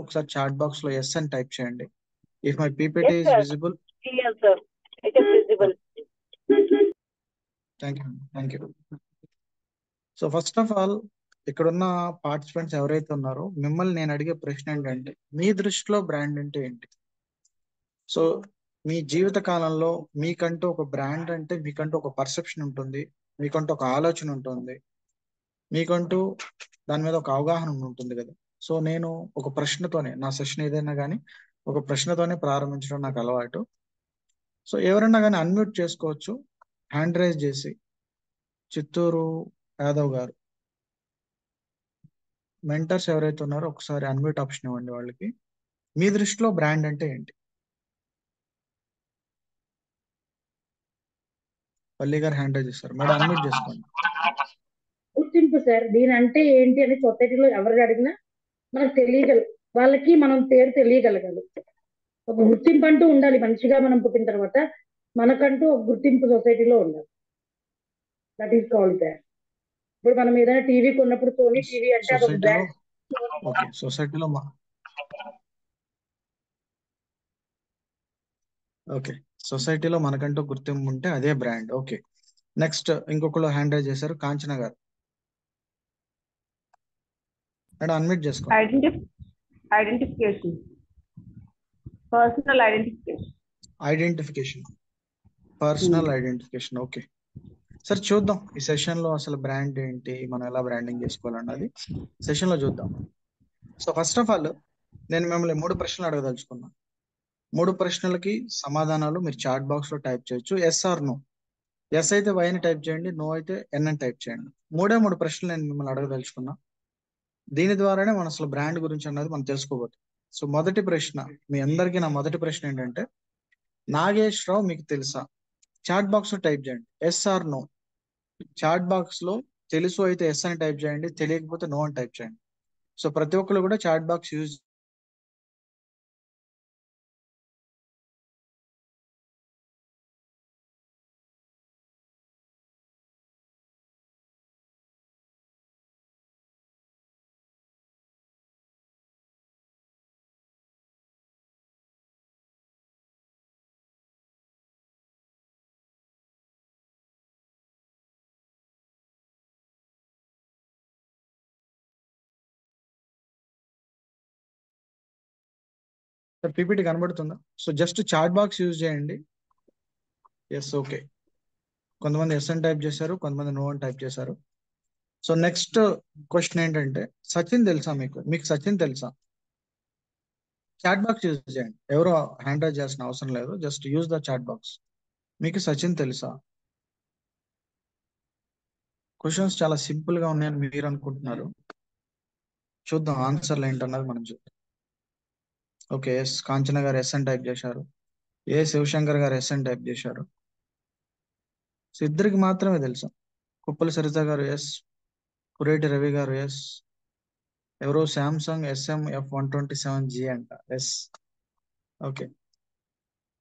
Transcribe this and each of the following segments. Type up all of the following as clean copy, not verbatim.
ఒకసారి chat box లో yes అని టైప్ చేయండి. If my Yes, PPT is sir. Visible. Yes, sir. It is visible. Thank you, thank you. So first of all, ఇక్కడున్న participants ఎవరైతే ఉన్నారో మిమ్మల్ని నేను అడిగే ప్రశ్న ఏంటంటే, మీ దృష్టిలో బ్రాండ్ అంటే ఏంటి? సో మీ జీవిత కాలంలో మీకంటూ ఒక బ్రాండ్ అంటే మీకంటూ ఒక పర్సెప్షన్ ఉంటుంది, మీకంటూ ఒక ఆలోచన ఉంటుంది, మీకంటూ దాని మీద ఒక అవగాహన ఉంటుంది కదా. సో నేను ఒక ప్రశ్నతోనే నా సెషన్ ఏదైనా కానీ ఒక ప్రశ్నతోనే ప్రారంభించడం నాకు అలవాటు. సో ఎవరన్నా కానీ అన్మ్యూట్ చేసుకోవచ్చు, హ్యాండ్ రైజ్ చేసి. చిత్తూరు యాదవ్ గారు, మెంటర్స్ ఎవరైతే ఉన్నారో ఒకసారి అన్మ్యూట్ ఆప్షన్ ఇవ్వండి వాళ్ళకి. మీ దృష్టిలో బ్రాండ్ అంటే ఏంటి? పల్లి గారు హ్యాండ్ రైజ్ చేస్తారు, మేడం అన్మ్యూట్ చేసుకోండి. గుర్తింపు సార్. దీని అంటే ఏంటి అని సొసైటీలో ఎవరు అడిగినా మనకు వాళ్ళకి మనం పేరు తెలియగలగాలి. ఒక గుర్తింపు అంటూ ఉండాలి. మనిషిగా మనం పుట్టిన తర్వాత మనకంటూ ఒక గుర్తింపు సొసైటీలో ఉండాలి. That is called brand. ఇప్పుడు మనం ఏదైనా టీవీ కొన్నప్పుడు సోనీ టీవీ అంటే అదొక సొసైటీలో బ్రాండ్. ఓకే, సొసైటీలో ఓకే, సొసైటీలో మనకంటూ గుర్తింపు ఉంటే అదే బ్రాండ్. ఓకే, నెక్స్ట్ ఇంకొకరు హ్యాండ్ రైజ్ చేశారు, కాంచన గారు. మేడం అన్మ్యూట్ చేసుకోండి. Identification, personal identification. Identification, personal identification. Okay sir, చూద్దాం ఈ సెషన్ లో అసలు బ్రాండ్ ఏంటి, మనం ఎలా బ్రాండింగ్ చేసుకోవాలన్నది సెషన్ లో చూద్దాం. సో ఫస్ట్ ఆఫ్ ఆల్, నేను మిమ్మల్ని 3 ప్రశ్నలు అడగదలుచుకున్నా. 3 ప్రశ్నలకి సమాధానాలు మీరు చాట్ బాక్స్ లో టైప్ చేయొచ్చు. Yes or no. ఎస్ అయితే వై అని టైప్ చేయండి, నో అయితే ఎన్ అని టైప్ చేయండి. 3 ప్రశ్నలు నేను మిమ్మల్ని అడగదలుచుకున్నా. దీని ద్వారానే మనం అసలు బ్రాండ్ గురించి అన్నది మనం తెలుసుకోబోతుంది. సో మొదటి ప్రశ్న, మీ అందరికీ నా మొదటి ప్రశ్న ఏంటంటే, నాగేశ్వరరావు మీకు తెలుసా? చాట్ బాక్స్ లో టైప్ చేయండి, yes or no. Chat box లో తెలుసు అయితే ఎస్ అని టైప్ చేయండి, తెలియకపోతే నో అని టైప్ చేయండి. సో ప్రతి ఒక్కరు కూడా చాట్ బాక్స్ యూజ్ పీపీటీ కనబడుతుందా? So just chat box use చేయండి. Yes, okay. కొంతమంది ఎస్ అని టైప్ చేశారు, కొంతమంది నో అని టైప్ చేశారు. సో నెక్స్ట్ క్వశ్చన్ ఏంటంటే, సచిన్ తెలుసా మీకు? మీకు సచిన్ తెలుసా? చాట్ బాక్స్ యూజ్ చేయండి, ఎవరు హ్యాండ్ రైజ్ చేయాల్సిన అవసరం లేదు, just use the chat box. మీకు సచిన్ తెలుసా? క్వశ్చన్స్ చాలా సింపుల్ గా ఉన్నాయని మీరు అనుకుంటున్నారు, చూద్దాం ఆన్సర్లు ఏంటన్నది మనం చూద్దాం. ఓకే, ఎస్ కాంచన గారు ఎస్ అని టైప్ చేశారు, ఏ శివశంకర్ గారు ఎస్ అని టైప్ చేశారు. సో ఇద్దరికి మాత్రమే తెలుసు. కుప్పల సరిత గారు ఎస్, కురేటి రవి గారు ఎస్, ఎవరో శాంసంగ్ SM F127G అంట ఎస్. ఓకే,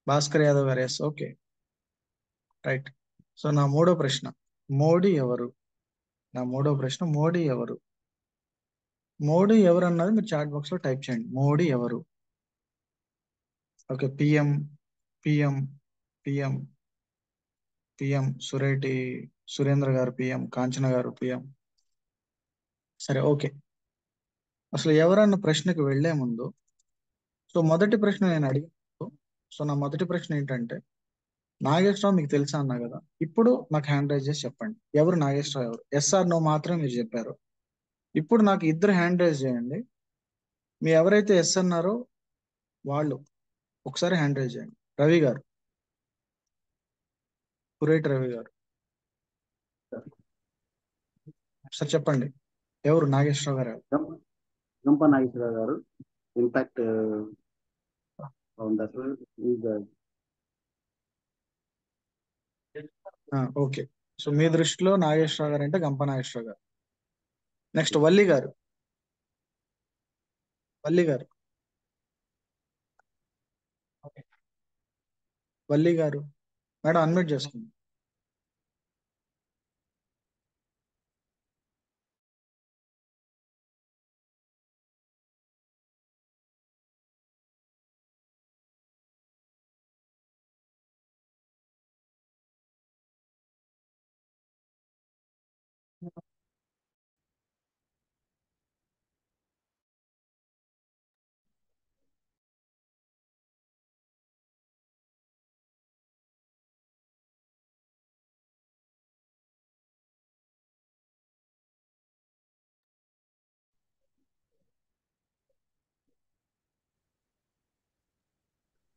భాస్కర్ యాదవ్ గారు ఎస్. Okay, right. సో నా మూడో ప్రశ్న, మోడీ ఎవరు? నా మూడో ప్రశ్న, మోడీ ఎవరు? మోడీ ఎవరు అన్నది మీరు చాట్ బాక్స్ లో టైప్ చేయండి, మోడీ ఎవరు? Okay, PM, PM, PM, PM సురేటి సురేంద్ర గారు పిఎం, కాంచన గారు పిఎం. సరే, ఓకే. అసలు ఎవరన్న ప్రశ్నకు వెళ్లే ముందు, సో మొదటి ప్రశ్న నేను అడిగాను. సో నా మొదటి ప్రశ్న ఏంటంటే, నాగేశ్వరరావు మీకు తెలుసా అన్నా కదా. ఇప్పుడు నాకు హ్యాండ్ రైజ్ చేసి చెప్పండి, ఎవరు నాగేశ్వరరావు ఎవరు? ఎస్ ఆర్ నో మాత్రమే మీరు చెప్పారు. ఇప్పుడు నాకు ఇద్దరు హ్యాండ్ రైజ్ చేయండి, మీ ఎవరైతే ఎస్ అన్నారో వాళ్ళు ఒకసారి హ్యాండ్ రైజ్ చేయండి. రవి గారు, కురేటి రవి గారు, సార్ చెప్పండి, ఎవరు నాగేశ్వరరావు గారు ఎవరు? Gampa Nageswara Rao garu. In fact founder is okay, so మీ దృష్టిలో నాగేశ్వరరావు గారు అంటే గంప నాగేశ్వరరావు గారు. Next Valli garu, Valli garu, Valli garu, madam unmute చేసుకోండి.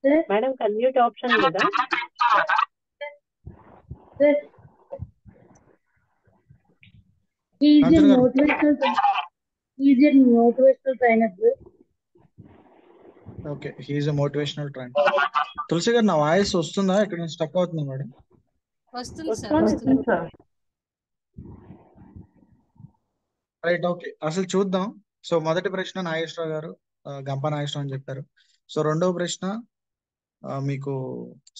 సార్ మేడం కన్మ్యూట్ ఆప్షన్ లేదా? Sir is Kanchan garu motivational trainer sir. Okay, he's a motivational trainer. Tulasi garu, నా వాయిస్ వస్తుందా? ఇక్కడ నుంచి స్టక్ అవుతుంది మేడం. వస్తుంది సార్, వస్తుంది వస్తుంది. సార్. Right, okay. అసలు చూద్దాం. సో మొదటి ప్రశ్న నాగేశ్వరరావు గారు గంప నాగేశ్వరరావు అని చెప్పారు. సో రెండవ ప్రశ్న మీకు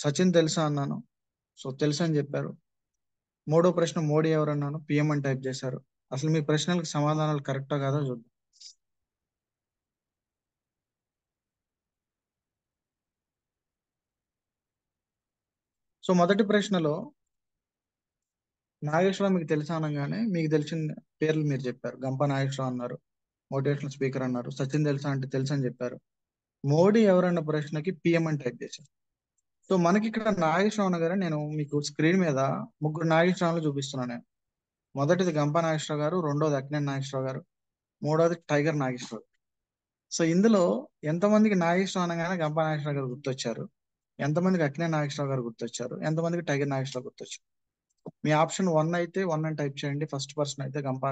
సచిన్ తెలుసా అన్నాను. సో తెలుసు అని చెప్పారు. మూడో ప్రశ్న మోడీ ఎవరు అన్నాను, పిఎం అని టైప్ చేశారు. అసలు మీ ప్రశ్నలకు సమాధానాలు కరెక్టా కాదో చూద్దాం. సో మొదటి ప్రశ్నలో నాగేశ్వరరావు మీకు తెలుసా అనగానే మీకు తెలిసిన పేర్లు మీరు చెప్పారు. గంప నాగేశ్వరరావు అన్నారు, మోటివేషనల్ స్పీకర్ అన్నారు. సచిన్ తెలుసా అంటే తెలుసు అని చెప్పారు. మోడీ ఎవరన్న ప్రశ్నకి పిఎం అని టైప్ చేశారు. సో మనకి ఇక్కడ నాగేశ్వరరావు గారు, నేను మీకు స్క్రీన్ మీద ముగ్గురు నాగేశ్వరరావులు చూపిస్తున్నాను నేను. మొదటిది గంప నాగేశ్వరరావు గారు, రెండోది అక్కినేని నాగేశ్వరరావు గారు, మూడోది టైగర్ నాగేశ్వరరావు. సో ఇందులో ఎంతమందికి నాగేశ్వరరావు అనగానే గంప నాగేశ్వరరావు గారు గుర్తొచ్చారు, ఎంతమందికి అక్కినేని నాగేశ్వరరావు గారు గుర్తొచ్చారు, ఎంతమందికి టైగర్ నాగేశ్వరరావు గుర్తొచ్చారు? మీ ఆప్షన్ 1 అయితే 1 అని టైప్ చేయండి. ఫస్ట్ పర్సన్ అయితే గంప.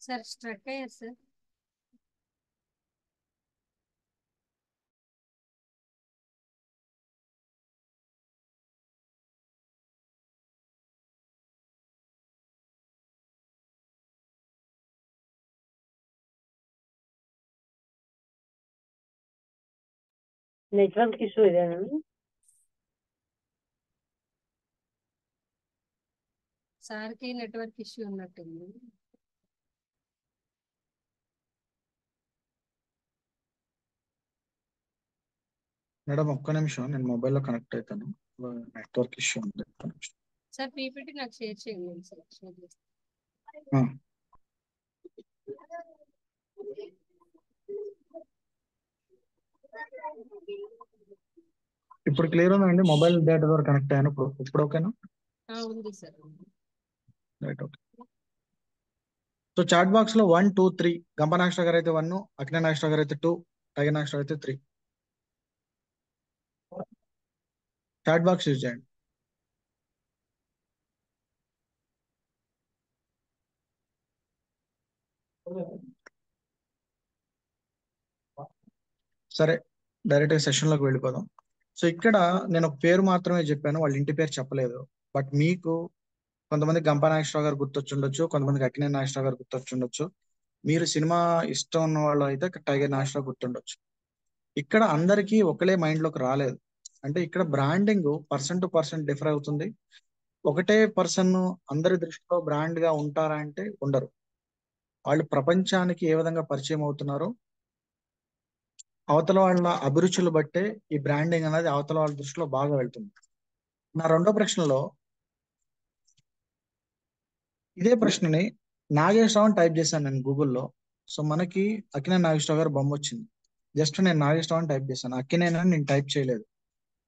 సార్ స్ట్రక్ అయ్యారు సార్. నెట్వర్క్ ఇష్యూ ఇదేనా? సార్కి నెట్వర్క్ ఇష్యూ ఉన్నట్టుంది. మేడం ఒక్క నిమిషం, నేను మొబైల్లో కనెక్ట్ అవుతాను. నెట్వర్క్ ఇష్యూ ఉంది. ఒక్క నిమిషం. సార్ పీపీటీ నాకు షేర్ చేయండి సార్. షేర్ చేస్తాను. ఆ, ఇప్పుడు క్లియర్ ఉందండి. మొబైల్ డేటా ద్వారా కనెక్ట్ అయ్యాను. ఇప్పుడు ఓకేనా? ఉంది sir. Right, okay. So chat box లో 1, 2, 3 గంప నాగేశ్వరరావు గారు అయితే 1, అక్కినేని నాగేశ్వరరావు గారు అయితే 2, టైగర్ నాగేశ్వరరావు అయితే 3. చాట్ బాక్స్ యూజ్ చేయండి. సరే, డైరెక్ట్ సెషన్ లోకి వెళ్ళిపోదాం. సో ఇక్కడ నేను ఒక పేరు మాత్రమే చెప్పాను, వాళ్ళ ఇంటి పేరు చెప్పలేదు. బట్ మీకు కొంతమంది గంప నాగేశ్వరరావు గారు గుర్తొచ్చుండొచ్చు, కొంతమందికి అక్కినేని నాగేశ్వరరావు గారు గుర్తొచ్చుండొచ్చు. మీరు సినిమా ఇష్టం ఉన్న వాళ్ళు అయితే టైగర్ నాగేశ్వరరావు గుర్తుండొచ్చు. ఇక్కడ అందరికీ ఒకలే మైండ్ లోకి రాలేదు. అంటే ఇక్కడ branding person to person differ అవుతుంది. ఒకటే పర్సన్ అందరి దృష్టిలో బ్రాండ్ గా ఉంటారా అంటే ఉండరు. వాళ్ళు ప్రపంచానికి ఏ విధంగా పరిచయం అవుతున్నారో అవతల వాళ్ళ అభిరుచులు బట్టే ఈ బ్రాండింగ్ అనేది అవతల వాళ్ళ దృష్టిలో బాగా వెళ్తుంది. నా రెండో ప్రశ్నలో ఇదే ప్రశ్నని నాగేశ్వరరావు అని టైప్ చేశాను నేను గూగుల్లో. సో మనకి అక్కినేని నాగేశ్వరరావు గారు బొమ్మ వచ్చింది. జస్ట్ నేను నాగేశ్వరరావు అని టైప్ చేశాను, అక్కినేని అని నేను టైప్ చేయలేదు.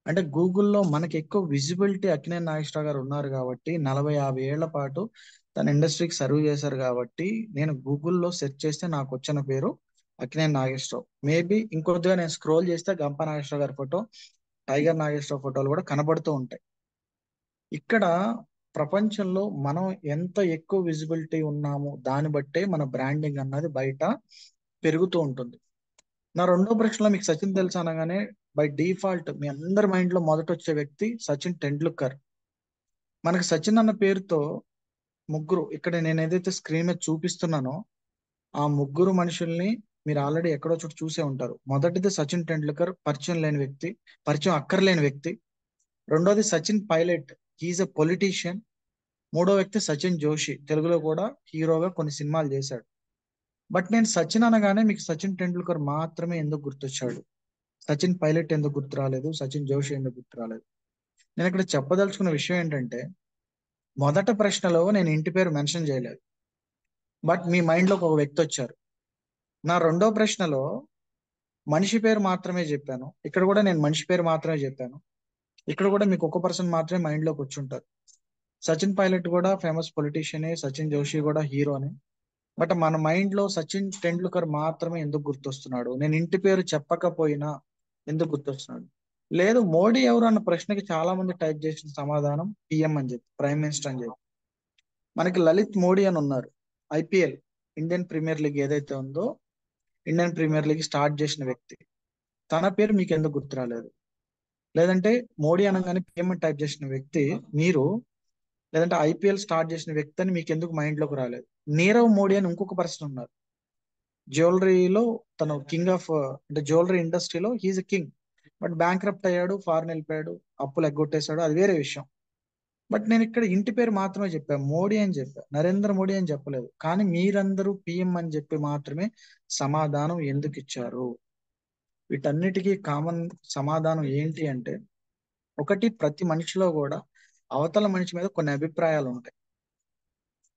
అంటే గూగుల్లో మనకి ఎక్కువ విజిబిలిటీ అక్కినేని నాగేశ్వరరావు గారు ఉన్నారు కాబట్టి, 40-50 ఏళ్ల పాటు తన ఇండస్ట్రీకి సర్వ్ చేశారు కాబట్టి, నేను గూగుల్లో సెర్చ్ చేస్తే నాకు వచ్చిన పేరు అక్కినేని నాగేశ్వరరావు. మేబీ ఇంకొద్దిగా నేను స్క్రోల్ చేస్తే గంప నాగేశ్వరరావు గారి ఫోటో, టైగర్ నాగేశ్వరరావు ఫోటోలు కూడా కనబడుతూ ఉంటాయి. ఇక్కడ ప్రపంచంలో మనం ఎంత ఎక్కువ విజిబిలిటీ ఉన్నామో దాన్ని బట్టే మన బ్రాండింగ్ అన్నది బయట పెరుగుతూ ఉంటుంది. నా రెండో ప్రశ్నలో మీకు సచిన్ తెలుసా అనగానే బై డిఫాల్ట్ మీ అందరి మైండ్ లో మొదట వచ్చే వ్యక్తి సచిన్ టెండూల్కర్. మనకి సచిన్ అన్న పేరుతో ముగ్గురు, ఇక్కడ నేను ఏదైతే స్క్రీన్ మీద చూపిస్తున్నానో ఆ ముగ్గురు మనుషుల్ని మీరు ఆల్రెడీ ఎక్కడో చోటు చూసే ఉంటారు. మొదటిది సచిన్ టెండూల్కర్, పరిచయం లేని వ్యక్తి, పరిచయం అక్కర్లేని వ్యక్తి. రెండోది Sachin Pilot, he's a politician. మూడో వ్యక్తి సచిన్ జోషి, తెలుగులో కూడా హీరోగా కొన్ని సినిమాలు చేశాడు. బట్ నేను సచిన్ అనగానే మీకు సచిన్ టెండూల్కర్ మాత్రమే ఎందుకు గుర్తొచ్చాడు, సచిన్ పైలట్ ఎందుకు గుర్తు రాలేదు, సచిన్ జోషి ఎందుకు గుర్తు రాలేదు? నేను ఇక్కడ చెప్పదలుచుకున్న విషయం ఏంటంటే, మొదట ప్రశ్నలో నేను ఇంటి పేరు మెన్షన్ చేయలేదు, బట్ మీ మైండ్ లో ఒక వ్యక్తి వచ్చారు. నా రెండో ప్రశ్నలో మనిషి పేరు మాత్రమే చెప్పాను, ఇక్కడ కూడా నేను మనిషి పేరు మాత్రమే చెప్పాను. ఇక్కడ కూడా మీకు ఒక పర్సన్ మాత్రమే మైండ్ లోకి వచ్చి ఉంటారు. సచిన్ పైలట్ కూడా ఫేమస్ పొలిటీషియనే, సచిన్ జోషి కూడా హీరోనే. బట్ మన మైండ్ లో సచిన్ టెండూల్కర్ మాత్రమే ఎందుకు గుర్తొస్తున్నాడు? నేను ఇంటి పేరు చెప్పకపోయినా ఎందుకు గుర్తొస్తున్నాడు? లేదు, మోడీ ఎవరు అన్న ప్రశ్నకి చాలా మంది టైప్ చేసిన సమాధానం పిఎం అని చెప్పి, ప్రైమ్ మినిస్టర్ అని చెప్పి. మనకి లలిత్ మోడీ అని ఉన్నారు. ఐపీఎల్, ఇండియన్ ప్రీమియర్ లీగ్ ఏదైతే ఉందో, ఇండియన్ ప్రీమియర్ లీగ్ స్టార్ట్ చేసిన వ్యక్తి. తన పేరు మీకు ఎందుకు గుర్తు రాలేదు? లేదంటే మోడీ అనగానే పిఎం అని టైప్ చేసిన వ్యక్తి మీరు, లేదంటే ఐపీఎల్ స్టార్ట్ చేసిన వ్యక్తి అని మీకు ఎందుకు మైండ్ లోకి రాలేదు? నీరవ్ మోడీ అని ఇంకొక పర్సన్ ఉన్నారు. జ్యువెలరీలో తను కింగ్ ఆఫ్, అంటే జ్యువెలరీ ఇండస్ట్రీలో హీజ్ కింగ్. బట్ బ్యాంక్రప్ట్ అయ్యాడు, ఫారెన్ వెళ్ళిపోయాడు, అప్పులు ఎగ్గొట్టేశాడు, అది వేరే విషయం. బట్ నేను ఇక్కడ ఇంటి పేరు మాత్రమే చెప్పాను, మోడీ అని చెప్పా, నరేంద్ర మోడీ అని చెప్పలేదు. కానీ మీరందరూ పిఎం అని చెప్పి మాత్రమే సమాధానం ఎందుకు ఇచ్చారు? వీటన్నిటికీ కామన్ సమాధానం ఏంటి అంటే, ఒకటి, ప్రతి మనిషిలో కూడా అవతల మనిషి మీద కొన్ని అభిప్రాయాలు ఉంటాయి.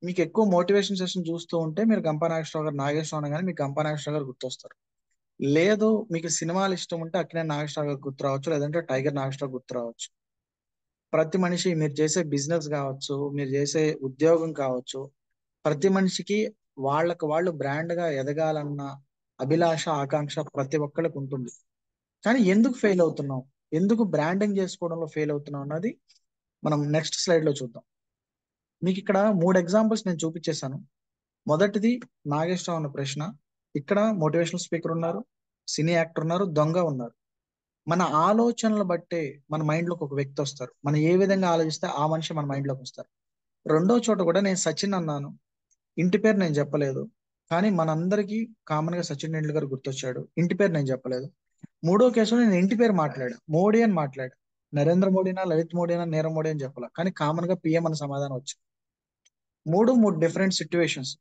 మీకు ఎక్కువ మోటివేషన్ సెషన్ చూస్తూ ఉంటే మీరు గంపా నాగేశ్వరరావు గారు, నాగేశ్వరరావు అనగానే మీకు గంపా నాగేశ్వరరావు గారు గుర్తొస్తారు. లేదు, మీకు సినిమాలు ఇష్టం ఉంటే అక్కినేని నాగేశ్వరరావు గారు గుర్తు రావచ్చు, లేదంటే టైగర్ నాగేశ్వరరావు గుర్తు రావచ్చు. ప్రతి మనిషి, మీరు చేసే బిజినెస్ కావచ్చు, మీరు చేసే ఉద్యోగం కావచ్చు, ప్రతి మనిషికి వాళ్ళకు వాళ్ళు బ్రాండ్ గా ఎదగాలన్న అభిలాష, ఆకాంక్ష ప్రతి ఒక్కరికి ఉంటుంది. కానీ ఎందుకు ఫెయిల్ అవుతున్నాం, ఎందుకు బ్రాండింగ్ చేసుకోవడంలో ఫెయిల్ అవుతున్నాం అన్నది మనం నెక్స్ట్ స్లైడ్ లో చూద్దాం. మీకు ఇక్కడ 3 ఎగ్జాంపుల్స్ నేను చూపించేశాను. మొదటిది నాగేశ్వరరావు అన్న ప్రశ్న. ఇక్కడ మోటివేషనల్ స్పీకర్ ఉన్నారు, సినీ యాక్టర్ ఉన్నారు, దొంగ ఉన్నారు. మన ఆలోచనలు బట్టే మన మైండ్ లోకి ఒక వ్యక్తి వస్తారు. మనం ఏ విధంగా ఆలోచిస్తే ఆ మనిషి మన మైండ్ లోకి వస్తారు. రెండో చోట కూడా నేను సచిన్ అన్నాను, ఇంటి పేరు నేను చెప్పలేదు, కానీ మనందరికీ కామన్ గా సచిన్ టెండూల్కర్ గుర్తొచ్చాడు, ఇంటి పేరు నేను చెప్పలేదు. మూడో కేసులో నేను ఇంటి పేరు మాట్లాడా, మోడీ అని మాట్లాడా. నరేంద్ర మోడీనా, లలిత్ మోడీనా, నీరవ్ మోడీ అని చెప్పాల, కానీ కామన్ గా పిఎం అన్న సమాధానం వచ్చింది. మూడు డిఫరెంట్ సిచ్యువేషన్స్.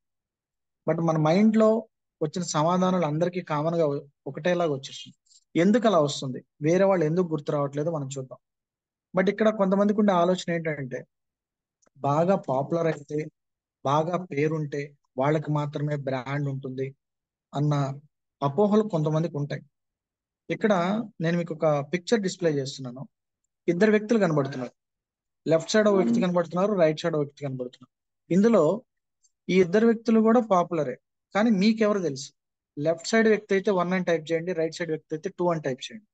బట్ మన మైండ్ లో వచ్చిన సమాధానాలు అందరికీ కామన్ గా ఒకటేలాగా వచ్చేస్తుంది. ఎందుకు అలా వస్తుంది? వేరే వాళ్ళు ఎందుకు గుర్తు రావట్లేదు మనం చూద్దాం. బట్ ఇక్కడ కొంతమందికి ఉండే ఆలోచన ఏంటంటే, బాగా పాపులర్ అయితే, బాగా పేరుంటే వాళ్ళకి మాత్రమే బ్రాండ్ ఉంటుంది అన్న అపోహలు కొంతమందికి ఉంటాయి. ఇక్కడ నేను మీకు ఒక పిక్చర్ డిస్ప్లే చేస్తున్నాను. ఇద్దరు వ్యక్తులు కనబడుతున్నారు. లెఫ్ట్ సైడ్ ఒక వ్యక్తి కనబడుతున్నారు, రైట్ సైడ్ ఒక వ్యక్తి కనబడుతున్నారు. ఇందులో ఈ ఇద్దరు వ్యక్తులు కూడా పాపులరే. కానీ మీకెవరు తెలుసు? లెఫ్ట్ సైడ్ వ్యక్తి అయితే 1 అని టైప్ చేయండి, రైట్ సైడ్ వ్యక్తి అయితే 2 అని టైప్ చేయండి.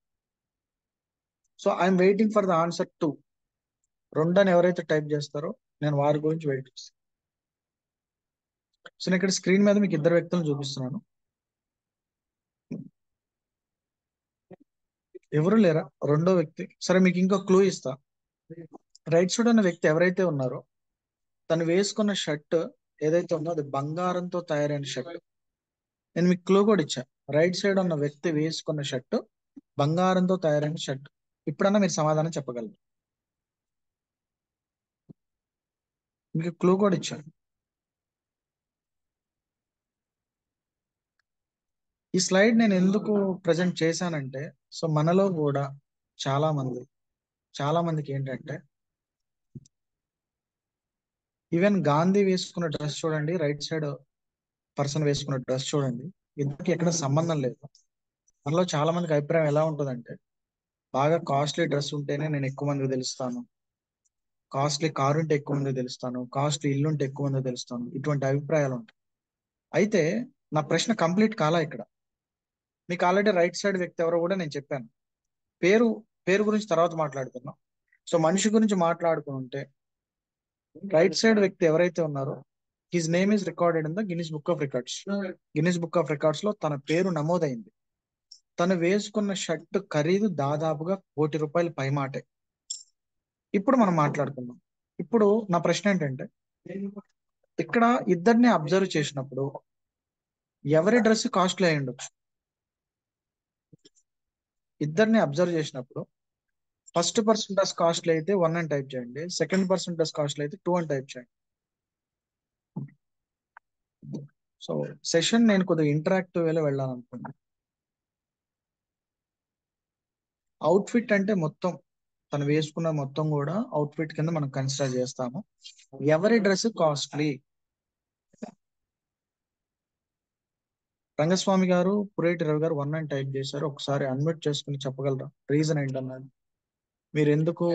So I'm waiting for the answer 2. 2 అని ఎవరైతే టైప్ చేస్తారో నేను వారి గురించి వెయిట్ చేస్తాను. సో నేను ఇక్కడ స్క్రీన్ మీద మీకు ఇద్దరు వ్యక్తులను చూపిస్తున్నాను. ఎవరు లేరా? రెండో వ్యక్తి. సరే, మీకు ఇంకో క్లూ ఇస్తా. రైట్ సైడ్ ఉన్న వ్యక్తి ఎవరైతే ఉన్నారో తను వేసుకున్న షర్ట్ ఏదైతే ఉందో అది బంగారంతో తయారైన షర్ట్. నేను మీకు క్లూ కూడా ఇచ్చా. రైట్ సైడ్ ఉన్న వ్యక్తి వేసుకున్న షర్ట్ బంగారంతో తయారైన షర్ట్. ఇప్పుడన్నా మీరు సమాధానం చెప్పగలరు. మీకు క్లూ కూడా ఇచ్చాను. ఈ స్లైడ్ నేను ఎందుకు ప్రజెంట్ చేశానంటే, సో మనలో కూడా చాలా మందికి ఏంటంటే, ఈవెన్ గాంధీ వేసుకున్న డ్రెస్ చూడండి, రైట్ సైడ్ పర్సన్ వేసుకున్న డ్రెస్ చూడండి, ఇద్దరికి ఎక్కడ సంబంధం లేదు. మనలో చాలా మందికి అభిప్రాయం ఎలా ఉంటుందంటే, బాగా కాస్ట్లీ డ్రెస్ ఉంటేనే నేను ఎక్కువ మందికి తెలుస్తాను, కాస్ట్లీ కారు ఉంటే ఎక్కువ మందికి తెలుస్తాను, కాస్ట్లీ ఇల్లు ఉంటే ఎక్కువ మందికి తెలుస్తాను, ఇటువంటి అభిప్రాయాలు ఉంటాయి. అయితే నా ప్రశ్న కంప్లీట్ కాలా ఇక్కడ. మీకు ఆల్రెడీ రైట్ సైడ్ వ్యక్తి ఎవరో కూడా నేను చెప్పాను. పేరు గురించి తర్వాత మాట్లాడుతున్నాం. సో మనిషి గురించి మాట్లాడుకుంటే, రైట్ సైడ్ వ్యక్తి ఎవరైతే ఉన్నారో his name is recorded in the Guinness book of records. Guinness book of records లో తన పేరు నమోదైంది. తను వేసుకున్న షర్ట్ ఖరీదు దాదాపుగా ₹1,00,00,000 పైమాటే. ఇప్పుడు మనం మాట్లాడుకుందాం. ఇప్పుడు నా ప్రశ్న ఏంటంటే, ఇక్కడ ఇద్దరిని అబ్జర్వ్ చేసినప్పుడు ఎవరి డ్రెస్ కాస్ట్లీ అయి ఉండొచ్చు? ఇద్దరిని అబ్జర్వ్ చేసినప్పుడు ఫస్ట్ పర్సన్ డ్రెస్ కాస్ట్లీ అయితే 1 అని టైప్ చేయండి, సెకండ్ పర్సన్ డ్రెస్ కాస్ట్లీ అయితే 2 అని టైప్ చేయండి. సో సెషన్ నేను కొద్దిగా ఇంటరాక్టివ్ వేలో వెళ్ళాలనుకున్నాను. అవుట్ఫిట్ అంటే మొత్తం తను వేసుకున్న మొత్తం కూడా అవుట్ఫిట్ కింద మనం కన్సిడర్ చేస్తాము. ఎవరి డ్రెస్ కాస్ట్లీ? రంగస్వామి గారు, పురేటి రవి గారు 1 అని టైప్ చేశారు. ఒకసారి అన్మ్యూట్ చేసుకుని చెప్పగలరా రీజన్ ఏంటన్నది? మీరు ఎందుకు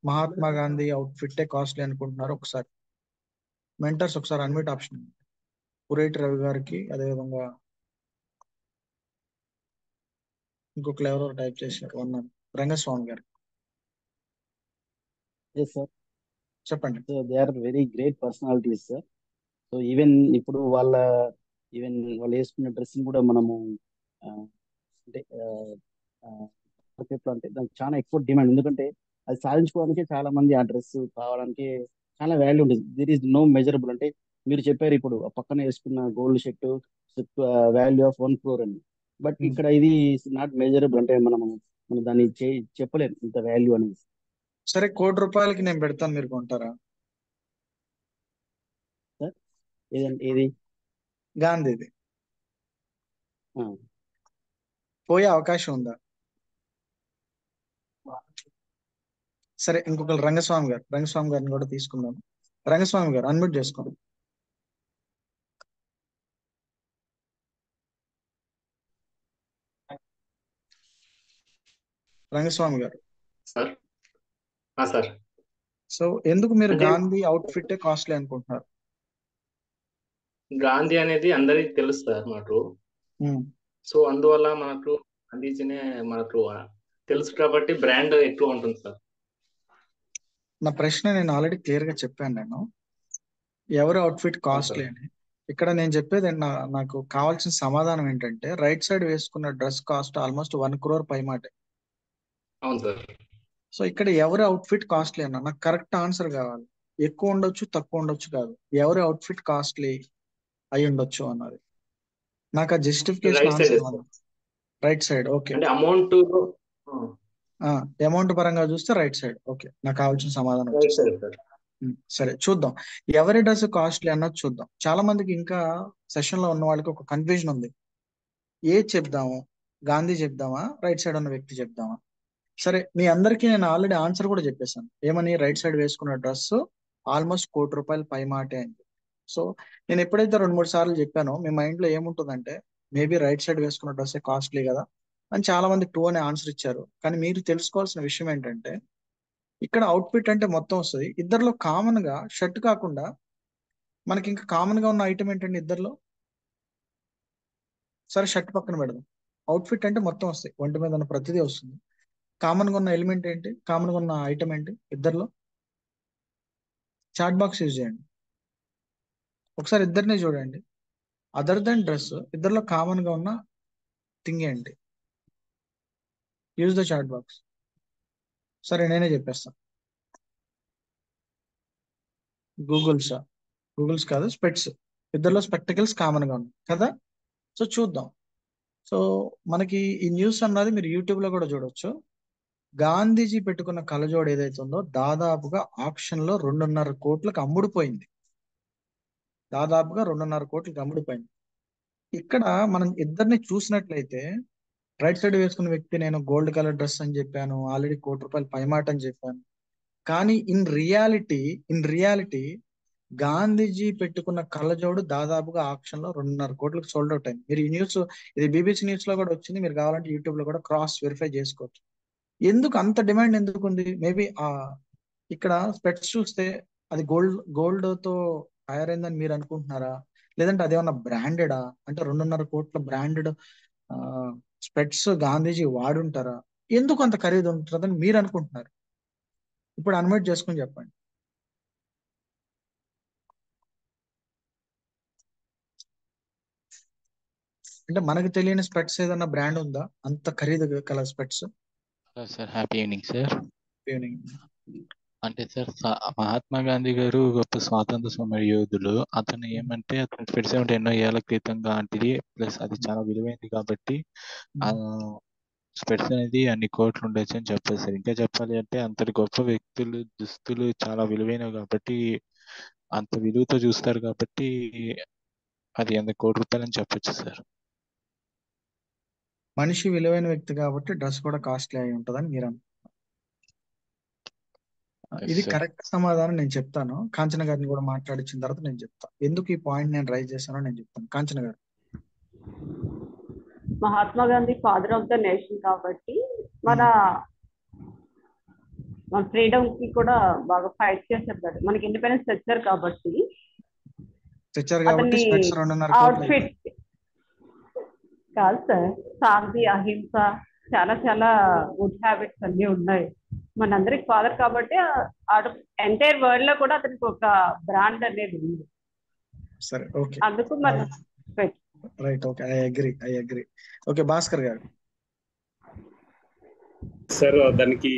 మహాత్మా గాంధీ అవుట్ఫిట్టే కాస్ట్లీ అనుకుంటున్నారు? ఒకసారి మెంటర్స్ ఒకసారి అన్మిట్ ఆప్షన్ పురేటి రవి గారికి, అదేవిధంగా ఇంకొక ఎవరో టైప్ చేశారు అన్నారు రంగస్వామి గారు. Yes, sir. చెప్పండి. So they are very great personalities, sir. So even ఇప్పుడు ఈవెన్ వాళ్ళు వేసుకున్న డ్రెస్సింగ్ కూడా మనము ఆ, అంటే మార్కెట్లో అంటే దానికి చాలా ఎక్కువ డిమాండ్, ఎందుకంటే అది సాధించుకోవడానికి చాలా మంది ఆ డ్రెస్ కావడానికి చాలా వాల్యూ ఉంటుంది. There is no measurable. అంటే మీరు చెప్పారు ఇప్పుడు ఆ పక్కన వేసుకున్న gold shirt value of 1 crore అని, బట్ ఇక్కడ ఇది నాట్ మెజరబుల్. అంటే మనం దాన్ని చెప్పలేము ఇంత వాల్యూ అనేది. సరే, ₹1,00,00,000 నేను పెడతాను, మీరు కొంటారా? సార్ ఏది గాంధీది ఆ, పోయే అవకాశం ఉందా? సరే, ఇంకొకరు రంగస్వామి గారిని కూడా తీసుకుందాం. రంగస్వామి గారు అన్మ్యూట్ చేసుకోండి. రంగస్వామి గారు, సార్ సార్ సో ఎందుకు మీరు అంటే గాంధీ అవుట్ఫిట్ కాస్ట్లీ అనుకుంటున్నారు? గాంధీ అనేది అందరికి తెలుసు సార్ మనకు. సో అందువల్ల మనకు గాంధీజీనే మనకు తెలుసు కాబట్టి బ్రాండ్ ఎక్కువ ఉంటుంది సార్. నా ప్రశ్న నేను ఆల్రెడీ క్లియర్ గా చెప్పాను. నేను ఎవరు అవుట్ఫిట్ కాస్ట్లీ అని. ఇక్కడ నేను చెప్పేది నాకు కావాల్సిన సమాధానం ఏంటంటే, రైట్ సైడ్ వేసుకున్న డ్రెస్ కాస్ట్ ఆల్మోస్ట్ 1 crore పై మాట. అవును సార్. సో ఇక్కడ ఎవరి అవుట్ఫిట్ కాస్ట్లీ అన్న నాకు కరెక్ట్ ఆన్సర్ కావాలి. ఎక్కువ ఉండొచ్చు, తక్కువ ఉండొచ్చు కాదు, ఎవరి అవుట్ఫిట్ కాస్ట్లీ అయి ఉండొచ్చు అన్నది నాకు ఆ justification right side answer. Right side, okay. అంటే అమౌంట్ అమౌంట్ పరంగా చూస్తే రైట్ సైడ్, ఓకే. నాకు కావాల్సిన సమాధానం రైట్ వచ్చేసింది. Side sir. సరే, చూద్దాం ఎవరి డ్రెస్ కాస్ట్లీ అన్నది చూద్దాం. చాలా మందికి ఇంకా సెషన్ లో ఉన్న వాళ్ళకి ఒక కన్ఫ్యూజన్ ఉంది. ఏది చెప్దాము, గాంధీ చెప్దామా, రైట్ సైడ్ ఉన్న వ్యక్తి చెప్దామా? సరే, మీ అందరికీ నేను ఆల్రెడీ ఆన్సర్ కూడా చెప్పేశాను. ఏమని? రైట్ సైడ్ వేసుకున్న డ్రెస్ ఆల్మోస్ట్ ₹1,00,00,000 పై మాటే అయింది. సో నేను ఎప్పుడైతే 2-3 సార్లు చెప్పానో మీ మైండ్ లో ఏముంటుందంటే, మేబీ రైట్ సైడ్ వేసుకున్న డ్రెస్ కాస్ట్లీ కదా అని చాలా మంది 2 అనే ఆన్సర్ ఇచ్చారు. కానీ మీరు తెలుసుకోవాల్సిన విషయం ఏంటంటే, ఇక్కడ అవుట్ఫిట్ అంటే మొత్తం వస్తుంది. ఇద్దరిలో కామన్ గా షర్ట్ కాకుండా మనకి ఇంకా కామన్ గా ఉన్న ఐటమ్ ఏంటండి ఇద్దరిలో? సరే, షర్ట్ పక్కన పెడదాం. అవుట్ఫిట్ అంటే మొత్తం వస్తాయి, ఒంటి మీద ఉన్న ప్రతిదీ వస్తుంది. కామన్ గా ఉన్న ఎలిమెంట్ ఏంటి? కామన్ గా ఉన్న ఐటమ్ ఏంటి ఇద్దరిలో? చాట్ బాక్స్ యూజ్ చేయండి, ఒకసారి ఇద్దరినే చూడండి. అదర్ దెన్ డ్రెస్, ఇద్దరిలో కామన్ గా ఉన్న థింగ్ ఏంటి? Use the chat box. సరే, నేనే చెప్పేస్తాను. గూగుల్స్ కాదు, స్పెట్స్. ఇద్దరిలో స్పెక్టికల్స్ కామన్ గా ఉన్నాయి కదా. సో చూద్దాం. సో మనకి ఈ న్యూస్ అన్నది మీరు యూట్యూబ్ లో కూడా చూడొచ్చు. గాంధీజీ పెట్టుకున్న కళ్ళజోడు ఏదైతే ఉందో దాదాపుగా ఆక్షన్ లో 2.5 కోట్లకు అమ్ముడుపోయింది. దాదాపుగా 2.5 కోట్లకు అమ్ముడుపోయింది. ఇక్కడ మనం ఇద్దరిని చూసినట్లయితే, రైట్ సైడ్ వేసుకున్న వ్యక్తి నేను గోల్డ్ కలర్ డ్రెస్ అని చెప్పాను, ఆల్రెడీ ₹1,00,00,000 పైమాట అని చెప్పాను. కానీ ఇన్ రియాలిటీ గాంధీజీ పెట్టుకున్న కళ్ళజోడు దాదాపుగా ఆక్షన్ లో 2.5 కోట్లకు సోల్డ్ అవుట్ అయింది. మీరు ఈ న్యూస్, ఇది BBC న్యూస్ లో కూడా వచ్చింది. మీరు కావాలంటే యూట్యూబ్ లో కూడా క్రాస్ వెరిఫై చేసుకోవచ్చు. ఎందుకు అంత డిమాండ్ ఎందుకు ఉంది? మేబీ ఇక్కడ స్పెట్స్ చూస్తే అది గోల్డ్ తో తయారైందని మీరు అనుకుంటున్నారా? లేదంటే అదేమన్నా బ్రాండెడా? అంటే 2.5 కోట్ల బ్రాండెడ్ స్పెట్స్ గాంధీజీ వాడుంటారా? ఎందుకు అంత ఖరీదు ఉంటుందని మీరు అనుకుంటున్నారు? ఇప్పుడు అన్మ్యూట్ చేసుకుని చెప్పండి. అంటే మనకు తెలియని స్పెట్స్ ఏదన్నా బ్రాండ్ ఉందా అంత ఖరీదు గల స్పెట్స్? Sir happy evening sir. Evening. అంటే సార్ మహాత్మా గాంధీ గారు గొప్ప స్వాతంత్ర సమర యోధులు. అతను ఏమంటే అతను స్పెట్స్ ఏమంటే ఎన్నో ఏళ్ల క్రితం లాంటిది, ప్లస్ అది చాలా విలువైంది కాబట్టి ఆ స్పెట్స్ అనేది అన్ని కోట్లు ఉండొచ్చు అని చెప్పారు సార్. ఇంకా చెప్పాలి అంటే అంతటి గొప్ప వ్యక్తులు దుస్తులు చాలా విలువైనవి కాబట్టి, అంత విలువతో చూస్తారు కాబట్టి అది ₹100 అని చెప్పొచ్చు సార్. మనిషి విలువైన వ్యక్తి కాబట్టి డ్రెస్ కూడా కాస్ట్లీ అయి ఉంటుందని మీరు అనుకుంటున్నారు. ఇది sir. కరెక్ట్ సమాధానం నేను చెప్తాను. కాంచన గారిని కూడా మాట్లాడించిన తర్వాత నేను చెప్తాను ఎందుకు ఈ పాయింట్ నేను రైజ్ చేశానో నేను చెప్తాను. కాంచన గారు. Mahatma Gandhi father of the nation కాబట్టి మన మన ఫ్రీడమ్ కి కూడా బాగా ఫైట్ చేశారు కదా, మనకి ఇండిపెండెన్స్ తెచ్చారు కాబట్టి తెచ్చారు కాబట్టి అతన్ని స్పెట్స్ 2.5 కోట్లు అవుట్ఫిట్ కాదు సార్, శాంతి అహింస చాలా చాలా గుడ్ హ్యాబిట్స్ అన్ని ఉన్నాయి. మనందరికి ఫాదర్ కాబట్టి ఎంటైర్ వరల్డ్ లో కూడా అతనికి ఒక బ్రాండ్ అనేది ఉంది. సరే ఓకే అందుకు మనం right okay I agree okay Bhaskar గారు. సార్ దానికి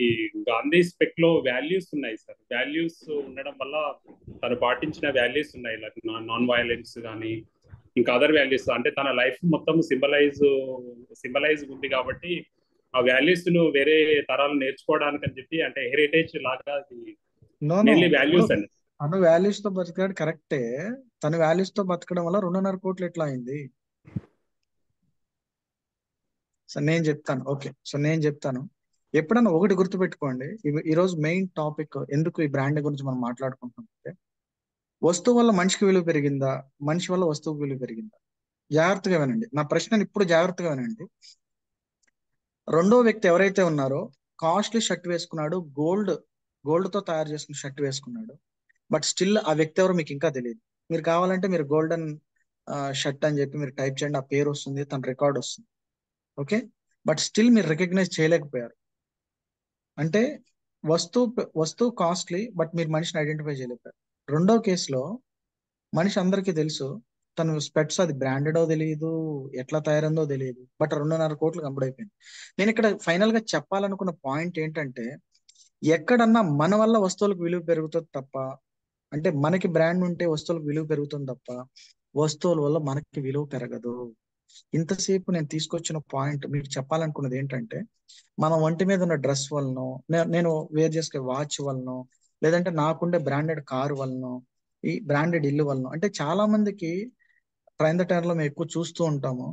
గాంధీ స్పెక్ లో వాల్యూస్ ఉన్నాయి సార్. వాల్యూస్ ఉండడం వల్ల తను పాటించిన వాల్యూస్ ఉన్నాయి, లైక్ నాన్ వైలెన్స్ కానీ ఇంకా అదర్ వాల్యూస్. అంటే తన లైఫ్ మొత్తం సింబలైజ్ ఉంది కాబట్టి ఆ వాల్యూస్ ను వేరే తరాలు నేర్చుకోవడానికి అని చెప్పి, అంటే హెరిటేజ్ లాగా మెయిన్లీ వాల్యూస్ అండి. తను వాల్యూస్ తో బతికాడు కరెక్టే. తను వాల్యూస్ తో బతకడం వల్ల 2.5 కోట్లు ఎట్లా అయింది? సో నేను చెప్తాను. ఓకే సో నేను చెప్తాను. ఎప్పుడన్నా ఒకటి గుర్తుపెట్టుకోండి, ఈరోజు మెయిన్ టాపిక్ ఎందుకు ఈ బ్రాండ్ గురించి మనం మాట్లాడుకుంటున్నామంటే, వస్తువు వల్ల మనిషికి విలువ పెరిగిందా, మనిషి వల్ల వస్తువుకి విలువ పెరిగిందా? జాగ్రత్తగా వినండి నా ప్రశ్నను, ఇప్పుడు జాగ్రత్తగా వినండి. రెండో వ్యక్తి ఎవరైతే ఉన్నారో కాస్ట్లీ షర్ట్ వేసుకున్నాడు, గోల్డ్ తో తయారు చేసుకున్న షర్ట్ వేసుకున్నాడు, బట్ స్టిల్ ఆ వ్యక్తి ఎవరో మీకు ఇంకా తెలియదు. మీరు కావాలంటే మీరు గోల్డెన్ షర్ట్ అని చెప్పి మీరు టైప్ చేయండి, ఆ పేరు వస్తుంది, తన రికార్డ్ వస్తుంది. ఓకే, బట్ స్టిల్ మీరు రికగ్నైజ్ చేయలేకపోయారు. అంటే వస్తువు కాస్ట్లీ, బట్ మీరు మనిషిని ఐడెంటిఫై చేయలేకపోయారు. రెండో కేసులో మనిషి అందరికీ తెలుసు, తను స్పెట్స్ అది బ్రాండెడో తెలియదు, ఎట్లా తయారైందో తెలియదు, బట్ 2.5 కోట్లు కంపెడైపోయింది. నేను ఇక్కడ ఫైనల్ గా చెప్పాలనుకున్న పాయింట్ ఏంటంటే, ఎక్కడన్నా మన వల్ల వస్తువులకు విలువ పెరుగుతుంది తప్ప, అంటే మనకి బ్రాండ్ ఉంటే వస్తువులకు విలువ పెరుగుతుంది తప్ప వస్తువుల వల్ల మనకి విలువ పెరగదు. ఇంతసేపు నేను తీసుకొచ్చిన పాయింట్ మీకు చెప్పాలనుకున్నది ఏంటంటే, మన ఒంటి మీద ఉన్న డ్రెస్ వలనో, నేను వేర్ చేసుకునే వాచ్ వలనో, లేదంటే నాకుండే బ్రాండెడ్ కారు వలనో, ఈ బ్రాండెడ్ ఇల్లు వలనో, అంటే చాలా మందికి ట్రైన్ ద టైర్ లో మేము ఎక్కువ చూస్తూ ఉంటాము,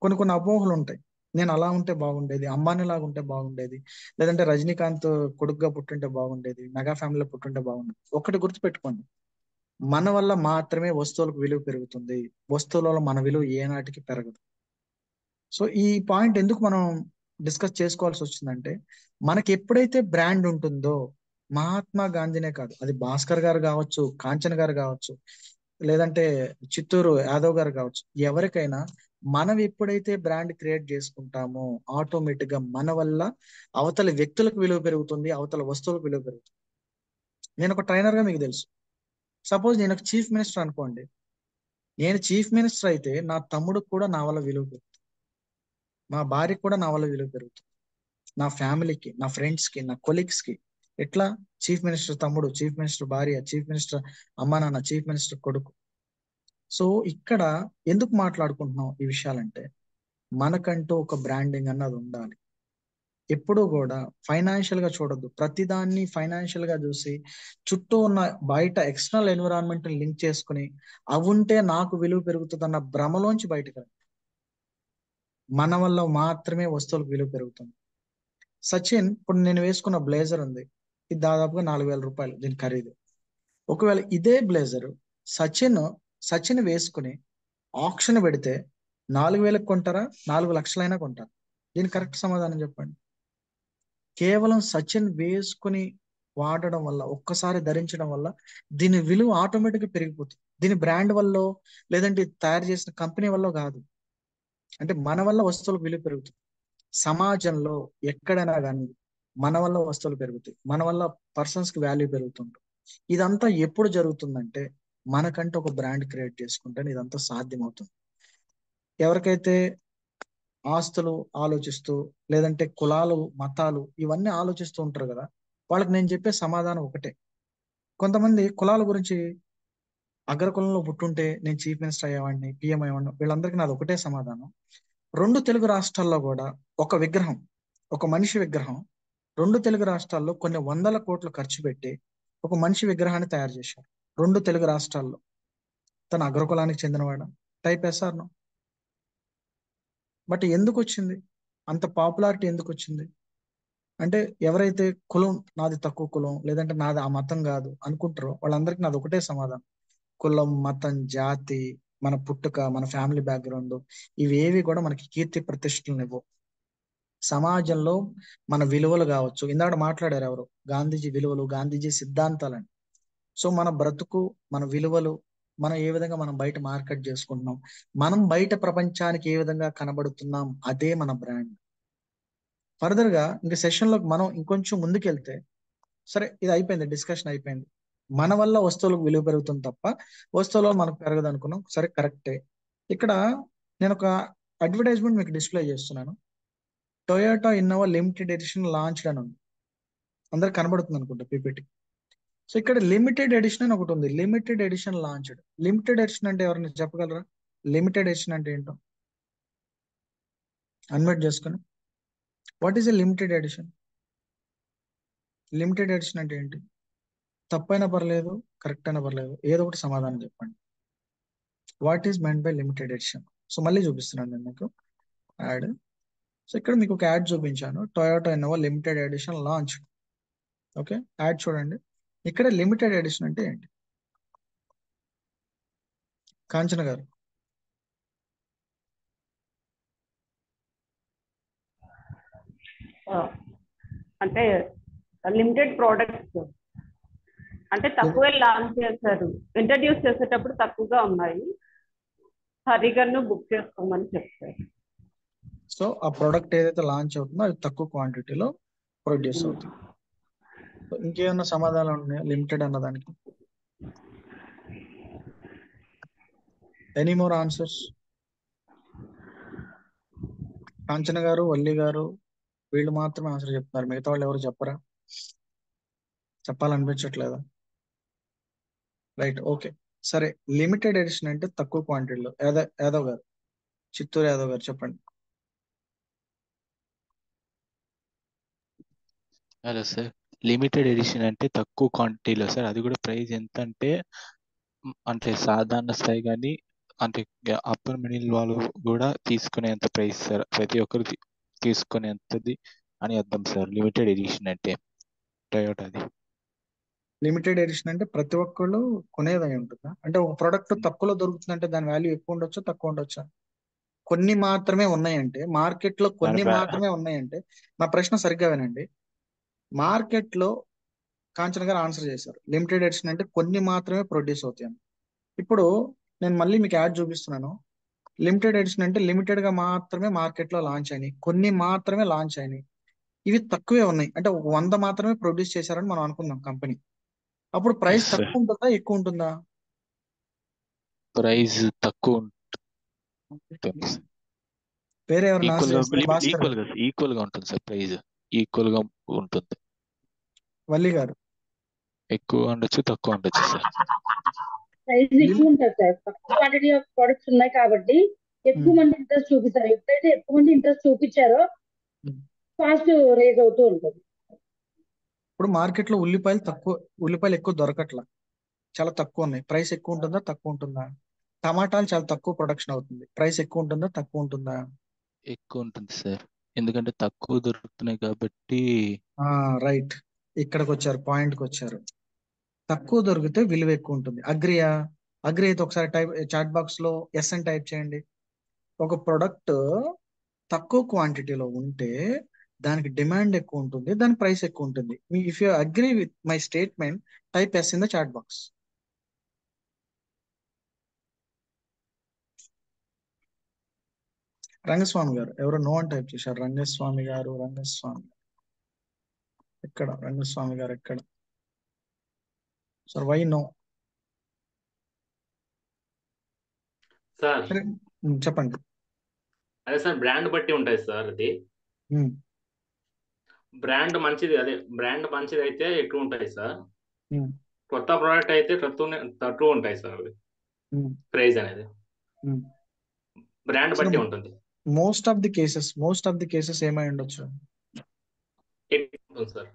కొన్ని అపోహలు ఉంటాయి. నేను అలా ఉంటే బాగుండేది, అంబానీ లాగా ఉంటే బాగుండేది, లేదంటే రజనీకాంత్ కొడుకుగా పుట్టుంటే బాగుండేది, మెగా ఫ్యామిలీలో పుట్టుంటే బాగుండేది. ఒకటి గుర్తుపెట్టుకోండి, మన వల్ల మాత్రమే వస్తువులకు విలువ పెరుగుతుంది, వస్తువుల వల్ల మన విలువ ఏనాటికి పెరగదు. సో ఈ పాయింట్ ఎందుకు మనం డిస్కస్ చేసుకోవాల్సి వచ్చిందంటే, మనకి ఎప్పుడైతే బ్రాండ్ ఉంటుందో, మహాత్మా గాంధీనే కాదు, అది భాస్కర్ గారు కావచ్చు, కాంచన్ గారు కావచ్చు, లేదంటే చిత్తూరు యాదవ్ గారు కావచ్చు, ఎవరికైనా మనం ఎప్పుడైతే బ్రాండ్ క్రియేట్ చేసుకుంటామో ఆటోమేటిక్ గా మన వల్ల అవతల వ్యక్తులకు విలువ పెరుగుతుంది, అవతల వస్తువులకు విలువ పెరుగుతుంది. నేను ఒక ట్రైనర్ గా మీకు తెలుసు, సపోజ్ నేను ఒక చీఫ్ మినిస్టర్ అనుకోండి, నేను చీఫ్ మినిస్టర్ అయితే నా తమ్ముడికి కూడా నా వల్ల విలువ పెరుగుతుంది, మా భార్యకి కూడా నా వల్ల విలువ పెరుగుతుంది, నా ఫ్యామిలీకి, నా ఫ్రెండ్స్ కి, నా కొలీగ్స్ కి. ఎట్లా? చీఫ్ మినిస్టర్ తమ్ముడు, చీఫ్ మినిస్టర్ భార్య, చీఫ్ మినిస్టర్ అమ్మా నాన్న, చీఫ్ మినిస్టర్ కొడుకు. సో ఇక్కడ ఎందుకు మాట్లాడుకుంటున్నాం ఈ విషయాలంటే, మనకంటూ ఒక బ్రాండింగ్ అన్నది ఉండాలి. ఎప్పుడూ కూడా ఫైనాన్షియల్ గా చూడొద్దు, ప్రతిదాన్ని ఫైనాన్షియల్ గా చూసి చుట్టూ ఉన్న బయట ఎక్స్టర్నల్ ఎన్విరాన్మెంట్ లింక్ చేసుకుని అవి ఉంటే నాకు విలువ పెరుగుతుంది అన్న భ్రమలోంచి బయటకు రండి. మన వల్ల మాత్రమే వస్తువులకు విలువ పెరుగుతుంది. సచిన్, ఇప్పుడు నేను వేసుకున్న బ్లేజర్ ఉంది, ఇది దాదాపుగా 4,000 రూపాయలు దీని ఖరీదు. ఒకవేళ ఇదే బ్లేజర్ సచిన్ వేసుకుని ఆప్షన్ పెడితే 4,000కి కొంటారా, 4 లక్షలైనా కొంటారా? దీని కరెక్ట్ సమాధానం చెప్పండి. కేవలం సచిన్ వేసుకుని వాడడం వల్ల, ఒక్కసారి ధరించడం వల్ల దీని విలువ ఆటోమేటిక్గా పెరిగిపోతుంది. దీని బ్రాండ్ వల్ల, లేదంటే తయారు చేసిన కంపెనీ వల్ల కాదు. అంటే మన వల్ల వస్తువులకు విలువ పెరుగుతుంది. సమాజంలో ఎక్కడైనా కానీ మన వల్ల వస్తువులు పెరుగుతాయి, మన వల్ల పర్సన్స్ కి వాల్యూ పెరుగుతుంది. ఇదంతా ఎప్పుడు జరుగుతుందంటే, మనకంటే ఒక బ్రాండ్ క్రియేట్ చేసుకుంటే ఇదంతా సాధ్యమవుతుంది. ఎవరికైతే ఆస్తులు ఆలోచిస్తూ, లేదంటే కులాలు మతాలు ఇవన్నీ ఆలోచిస్తూ ఉంటారు కదా, వాళ్ళకి నేను చెప్పే సమాధానం ఒకటే. కొంతమంది కులాల గురించి, అగ్రకులంలో పుట్టుంటే నేను చీఫ్ మినిస్టర్ అయ్యేవాడిని, పిఎం అయ్యేవాడిని, వీళ్ళందరికీ నాది ఒకటే సమాధానం. 2 తెలుగు రాష్ట్రాల్లో కూడా ఒక విగ్రహం, ఒక మనిషి విగ్రహం 2 తెలుగు రాష్ట్రాల్లో కొన్ని 100 కోట్లు ఖర్చు పెట్టి ఒక మనిషి విగ్రహాన్ని తయారు చేశారు 2 తెలుగు రాష్ట్రాల్లో. తన అగ్రకులానికి చెందినవాడు? టైప్ వేసారు. బట్ ఎందుకు వచ్చింది అంత పాపులారిటీ? ఎందుకు వచ్చింది అంటే, ఎవరైతే కులం నాది తక్కువ కులం, లేదంటే నాది ఆ మతం కాదు అనుకుంటారో వాళ్ళందరికీ నాది ఒకటే సమాధానం. కులం, మతం, జాతి, మన పుట్టుక, మన ఫ్యామిలీ బ్యాక్గ్రౌండ్ ఇవేవి కూడా మనకి కీర్తి ప్రతిష్టలను ఇవ్వవు. సమాజంలో మన విలువలు కావచ్చు, ఇందాక మాట్లాడారు ఎవరు, గాంధీజీ విలువలు, గాంధీజీ సిద్ధాంతాలని. సో మన బ్రతుకు, మన విలువలు, మనం ఏ విధంగా మనం బయట మార్కెట్ చేసుకుంటున్నాం, మనం బయట ప్రపంచానికి ఏ విధంగా కనబడుతున్నాం, అదే మన బ్రాండ్. ఫర్దర్ గా ఇంకా సెషన్ లోకి మనం ఇంకొంచెం ముందుకెళ్తే, సరే ఇది అయిపోయింది, డిస్కషన్ అయిపోయింది, మన వల్ల వస్తువులకు విలువ పెరుగుతుంది తప్ప వస్తువులో మనకు పెరగదు అనుకున్నాం. సరే కరెక్టే. ఇక్కడ నేను ఒక అడ్వర్టైజ్మెంట్ మీకు డిస్ప్లే చేస్తున్నాను. Toyota Innova limited edition launched అని ఉంది, అందరికి కనబడుతుంది అనుకుంటా పీపీటీ. సో ఇక్కడ లిమిటెడ్ ఎడిషన్ అని ఒకటి ఉంది, limited edition launched. Limited edition అంటే ఎవరైనా చెప్పగలరా? లిమిటెడ్ ఎడిషన్ అంటే ఏంటో అన్మ్యూట్ చేసుకుని. What is a limited edition? Limited edition అంటే ఏంటి? తప్పైనా పర్లేదు, కరెక్ట్ అయినా పర్లేదు, ఏదో ఒకటి సమాధానం చెప్పండి. What is meant by limited edition? So మళ్ళీ చూపిస్తున్నాను నేను మీకు యాడ్. సో ఇక్కడ మీకు ఒక యాడ్ చూపించాను, Toyota Innova limited edition launch. Okay, ad చూడండి. ఇక్కడ లిమిటెడ్ ఎడిషన్ అంటే ఏంటి? కాంచన గారు. అంటే లిమిటెడ్ ప్రోడక్ట్స్ అంటే తక్కువే లాంచ్ చేశారు, ఇంట్రడ్యూస్ చేసేటప్పుడు తక్కువగా ఉన్నాయి, హరిగన్ను బుక్ చేసుకోమని చెప్తారు. సో ఆ ప్రోడక్ట్ ఏదైతే లాంచ్ అవుతుందో అది తక్కువ క్వాంటిటీలో ప్రొడ్యూస్ అవుతుంది. సో ఇంకేమన్నా సమాధానం ఉన్నాయా లిమిటెడ్ అన్నదానికి? Any more answers? కాంచన గారు, వల్లి గారు, వీళ్ళు మాత్రమే ఆన్సర్ చెప్తున్నారు, మిగతా వాళ్ళు ఎవరు చెప్పరా? చెప్పాలనిపించట్లేదా? రైట్, ఓకే, సరే. లిమిటెడ్ ఎడిషన్ అంటే తక్కువ క్వాంటిటీలో. యాదవ్ గారు, చిత్తూరు యాదవ్ గారు చెప్పండి. హలో సార్, లిమిటెడ్ ఎడిషన్ అంటే తక్కువ క్వాంటిటీలో సార్. అది కూడా ప్రైస్ ఎంత అంటే అంటే సాధారణ స్థాయి కానీ అంటే అప్పర్ మిడిల్ వాళ్ళు కూడా తీసుకునేంత ప్రైస్ సార్, ప్రతి ఒక్కరు తీసుకునేంతది అని అర్థం సార్ లిమిటెడ్ ఎడిషన్ అంటే టొయోటాది. లిమిటెడ్ ఎడిషన్ అంటే ప్రతి ఒక్కళ్ళు కొనేది అయి ఉంటుందా? అంటే ఒక ప్రోడక్ట్ తక్కువలో దొరుకుతుందంటే దాని వాల్యూ ఎక్కువ ఉండొచ్చా తక్కువ ఉండొచ్చా? కొన్ని మాత్రమే ఉన్నాయంటే, మార్కెట్ లో కొన్ని మాత్రమే ఉన్నాయంటే, నా ప్రశ్న సరిగ్గా వినండి. మార్కెట్ లో కాంచన గారు ఆన్సర్ చేశారు, లిమిటెడ్ ఎడిషన్ అంటే కొన్ని మాత్రమే ప్రొడ్యూస్ అవుతాయని. ఇప్పుడు నేను మళ్ళీ మీకు యాడ్ చూపిస్తున్నాను. లిమిటెడ్ ఎడిషన్ అంటే లిమిటెడ్ గా మాత్రమే మార్కెట్ లో లాంచ్ అయినాయి, కొన్ని మాత్రమే లాంచ్ అయినాయి, ఇవి తక్కువే ఉన్నాయి. అంటే 100 మాత్రమే ప్రొడ్యూస్ చేశారని మనం అనుకుందాం కంపెనీ. అప్పుడు ప్రైస్ తక్కువ ఉంటుందా ఎక్కువ ఉంటుందా? ప్రైస్ తక్కువ ఉంటుంది. వేరే ఎవరైనా ఆన్సర్ చేస్తారా? భాస్కర్ గారు. ఈక్వల్ గా ఉంటుంది సార్, ప్రైస్ ఈక్వల్ గా ఉంటుంది. వల్లి గారు. ఎక్కువ ఉండొచ్చు తక్కువ ఉండొచ్చు సార్. ప్రైస్ ఎక్కువ ఉంటుంది సార్, తక్కువ క్వాంటిటీ ఆఫ్ ప్రొడక్ట్స్ ఉన్నాయి కాబట్టి ఎక్కువ మంది ఇంట్రెస్ట్ చూపిస్తారు. ఎప్పుడైతే ఎక్కువ మంది ఇంట్రెస్ట్ చూపించారో కాస్ట్ రేజ్ అవుతూ ఉంటుంది. ఇప్పుడు మార్కెట్ లో ఉల్లిపాయలు ఎక్కువ దొరకట్లా, చాలా తక్కువ ఉన్నాయి, ప్రైస్ ఎక్కువ ఉంటుందా తక్కువ ఉంటుందా? టమాటాలు చాలా తక్కువ ప్రొడక్షన్ అవుతుంది, ప్రైస్ ఎక్కువ ఉంటుందా తక్కువ ఉంటుందా? ఎక్కువ ఉంటుంది సార్, ఎందుకంటే తక్కువ దొరుకుతున్నాయి కాబట్టి. రైట్, ఇక్కడికి వచ్చారు, పాయింట్కి వచ్చారు. తక్కువ దొరికితే విలువ ఎక్కువ ఉంటుంది. అగ్రి అయితే ఒకసారి చాట్ బాక్స్ లో ఎస్ అని టైప్ చేయండి. ఒక ప్రొడక్ట్ తక్కువ క్వాంటిటీలో ఉంటే దానికి డిమాండ్ ఎక్కువ ఉంటుంది, దాని ప్రైస్ ఎక్కువ ఉంటుంది. If you agree with my statement, type yes in the chat box. Rangaswamy గారు, ఎవరో నో అని టైప్ చేశారు. రంగస్వామి గారు ఎక్కడ? రంగస్వామి గారు ఎక్కడ సార్? Why no sir? చెప్పండి. అదే సార్, బ్రాండ్ బట్టి ఉంటాయి సార్. అది బ్రాండ్ మంచిది అయితే ఎక్కువ ఉంటాయి సార్. కొత్త ప్రోడక్ట్ అయితే తక్కువ ఉంటాయి సార్. ప్రైస్ అనేది బ్రాండ్ బట్టి ఉంటుంది. మోస్ట్ ఆఫ్ ది కేసెస్ ఏమై ఉండొచ్చు? సార్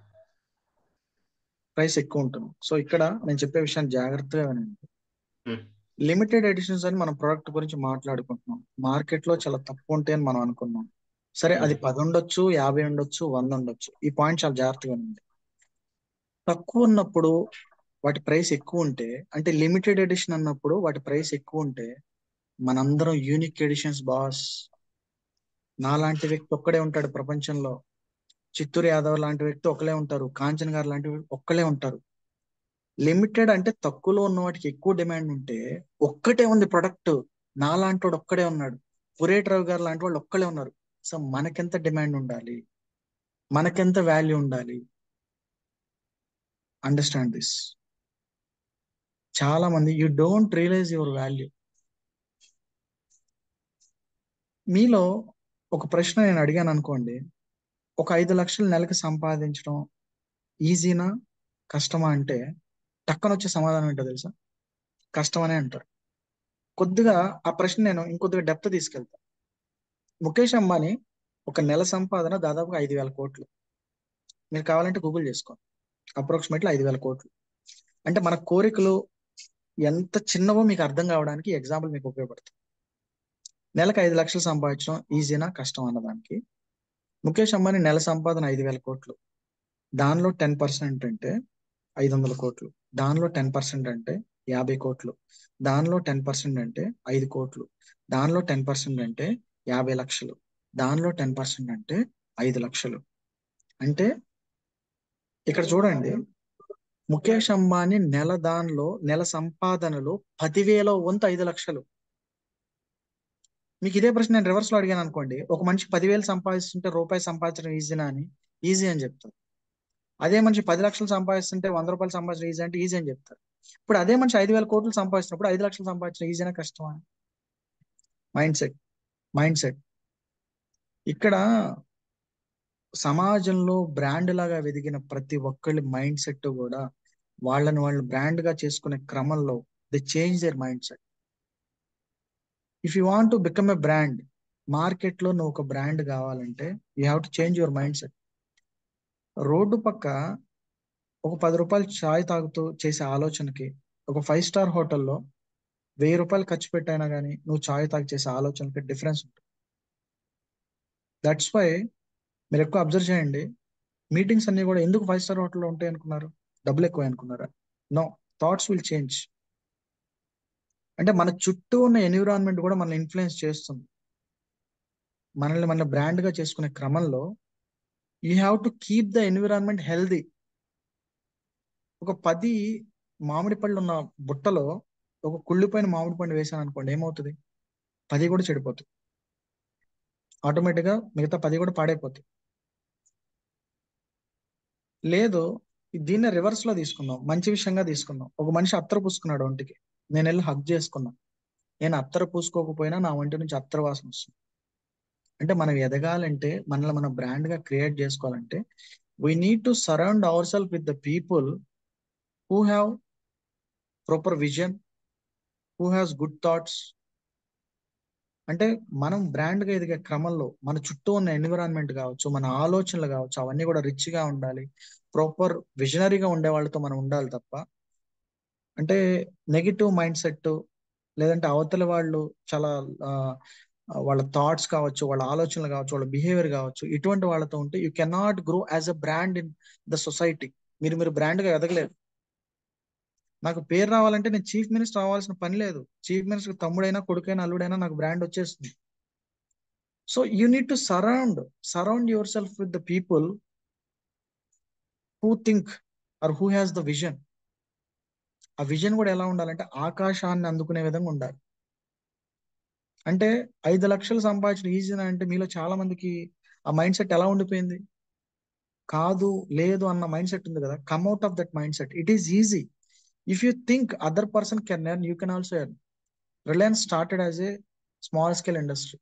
ప్రైస్ ఎక్కువ ఉంటుంది. సో ఇక్కడ నేను చెప్పే విషయాన్ని జాగ్రత్తగా వినండి. లిమిటెడ్ ఎడిషన్స్ అని మనం ప్రోడక్ట్ గురించి మాట్లాడుకుంటున్నాం, మార్కెట్ లో చాలా తక్కువ ఉంటాయని మనం అనుకున్నాం. సరే, అది 10 ఉండొచ్చు, 50 ఉండొచ్చు, 100 ఉండొచ్చు. ఈ పాయింట్ చాలా జాగ్రత్తగా ఉంది. తక్కువ ఉన్నప్పుడు వాటి ప్రైస్ ఎక్కువ ఉంటే, అంటే లిమిటెడ్ ఎడిషన్ అన్నప్పుడు వాటి ప్రైస్ ఎక్కువ ఉంటే, మనందరం యూనిక్ ఎడిషన్స్ బాస్, నాలాంటి వ్యక్తి ఒక్కడే ఉంటాడు ప్రపంచంలో, చిత్తూరు యాదవ్ లాంటి వ్యక్తి ఒక్కలే ఉంటారు, కాంచన్ గారు లాంటి వ్యక్తి ఒక్కలే ఉంటారు. లిమిటెడ్ అంటే తక్కువలో ఉన్న వాటికి ఎక్కువ డిమాండ్ ఉంటే ఒక్కటే ఉంది ప్రొడక్ట్, నాలాంటి వాడు ఒక్కడే ఉన్నాడు, పురేట్ రావు గారు లాంటి వాళ్ళు ఒక్కలే ఉన్నారు. సో మనకెంత డిమాండ్ ఉండాలి, మనకెంత వాల్యూ ఉండాలి? Understand this. చాలా మంది you don't realise your value. మీలో ఒక ప్రశ్న నేను అడిగాను అనుకోండి, ఒక 5 లక్షలు నెలకి సంపాదించడం ఈజీనా కష్టమా అంటే టక్కన వచ్చే సమాధానం ఏంటో తెలుసా? కష్టమనే అంటారు. కొద్దిగా ఆ ప్రశ్న నేను ఇంకొద్దిగా డెప్త్ తీసుకెళ్తా. ముఖేష్ అంబానీ ఒక నెల సంపాదన దాదాపుగా 5,000 కోట్లు. మీరు కావాలంటే గూగుల్ చేసుకోండి, అప్రాక్సిమేట్లీ 5,000 కోట్లు. అంటే మన కోరికలు ఎంత చిన్నవో మీకు అర్థం కావడానికి ఎగ్జాంపుల్ మీకు ఉపయోగపడుతుంది. నెలకు 5 లక్షలు సంపాదించడం ఈజీనా కష్టం అన్నదానికి, ముఖేష్ అంబానీ నెల సంపాదన 5,000 కోట్లు, దానిలో 10% అంటే 500 కోట్లు, దానిలో 10% అంటే 50 కోట్లు, దానిలో 10% అంటే 5 కోట్లు, దానిలో 10% అంటే 50 లక్షలు, దానిలో 10% అంటే 5 లక్షలు. అంటే ఇక్కడ చూడండి, ముఖేష్ అంబానీ నెల సంపాదనలో 10,000 వంతు 5 లక్షలు. మీకు ఇదే ప్రశ్న నేను రివర్స్ లో అడిగాను అనుకోండి, ఒక మనిషి 10,000 సంపాదిస్తుంటే రూపాయి సంపాదించడం ఈజీనా అని, ఈజీ అని చెప్తారు. అదే మనిషి 10 లక్షలు సంపాదిస్తుంటే 100 రూపాయలు సంపాదించడం ఈజీ అంటే ఈజీ అని చెప్తారు. ఇప్పుడు అదే మనిషి 5,000 కోట్లు సంపాదిస్తున్నప్పుడు 5 లక్షలు సంపాదించడం ఈజీనా కష్టమా? Mind set. ఇక్కడ సమాజంలో బ్రాండ్ లాగా వెదిగిన ప్రతి ఒక్కళ్ళ మైండ్ సెట్ కూడా వాళ్ళని వాళ్ళు బ్రాండ్ గా చేసుకునే క్రమంలో they change their mind set. If you want to become a brand, market లో నువ్వు ఒక బ్రాండ్ కావాలంటే you have to change your mind set. Road పక్క ఒక 10 రూపాయలు చాయ్ తాగుతూ చేసే ఆలోచనకి ఒక 5 స్టార్ హోటల్లో 1,000 రూపాయలు ఖర్చు పెట్టైనా కానీ నువ్వు చాయ్ తాగి చేసే ఆలోచనకి డిఫరెన్స్ ఉంటుంది. దట్స్ వై మీరు ఎక్కువ అబ్జర్వ్ చేయండి, మీటింగ్స్ అన్ని కూడా ఎందుకు 5 స్టార్ హోటల్లో ఉంటాయి అనుకున్నారు? డబ్బులు ఎక్కువ అనుకున్నారా? No, thoughts will change. అంటే మన చుట్టూ ఉన్న ఎన్విరాన్మెంట్ కూడా మనల్ని ఇన్ఫ్లుయెన్స్ చేస్తుంది. మనల్ని మన బ్రాండ్ గా చేసుకునే క్రమంలో you have to keep the environment healthy. ఒక 10 మామిడి పళ్ళు ఉన్న బుట్టలో ఒక కుళ్ళిపోయిన మామిడి పండు వేసాను అనుకోండి, ఏమవుతుంది? 10 కూడా చెడిపోతుంది, ఆటోమేటిక్గా మిగతా 10 కూడా పాడైపోతాయి. లేదు, దీన్ని రివర్స్ లో తీసుకుందాం, మంచి విషయంగా తీసుకుందాం. ఒక మనిషి అత్తరు పూసుకున్నాడు ఒంటికి, నేను వెళ్ళి హగ్ చేసుకున్నా, నేను అత్తరు పూసుకోకపోయినా నా ఒంటి నుంచి అత్తరు వాసన వస్తుంది. అంటే మనం ఎదగాలంటే, మనల్ని మన బ్రాండ్ గా క్రియేట్ చేసుకోవాలంటే we need to surround our self with the people who have proper vision, who has good thoughts. అంటే మనం బ్రాండ్ గా ఎదిగే క్రమంలో మన చుట్టూ ఉన్న ఎన్విరాన్మెంట్ కావచ్చు, మన ఆలోచనలు కావచ్చు, అవన్నీ కూడా రిచ్ గా ఉండాలి, ప్రాపర్ విజనరీగా ఉండే వాళ్ళతో మనం ఉండాలి తప్ప, అంటే నెగిటివ్ మైండ్ సెట్ లేదంటే అవతల వాళ్ళు చాలా వాళ్ళ థాట్స్ కావచ్చు, వాళ్ళ ఆలోచనలు కావచ్చు, వాళ్ళ బిహేవియర్ కావచ్చు, ఇటువంటి వాళ్ళతో ఉంటే you cannot grow as a brand in the society. మీరు బ్రాండ్ గా ఎదగలేదు. నాకు పేరు రావాలంటే నేను చీఫ్ మినిస్టర్ అవ్వాల్సిన పని లేదు. చీఫ్ మినిస్టర్ తమ్ముడైనా కొడుకైనా అల్లుడైనా నాకు బ్రాండ్ వచ్చేస్తుంది. So you need to surround yourself with the people who think or who has the vision. ఆ విజన్ కూడా ఎలా ఉండాలంటే ఆకాశాన్ని అందుకునే విధంగా ఉండాలి. అంటే 5 లక్షలు సంపాదించడం ఈజీనా అంటే మీలో చాలా మందికి ఆ మైండ్ సెట్ ఎలా ఉండిపోయింది? కాదు, లేదు అన్న మైండ్ సెట్ ఉంది కదా. Come out of that mind set. It is easy. If you think other person can earn, you can also earn. Reliance started as a small scale industry.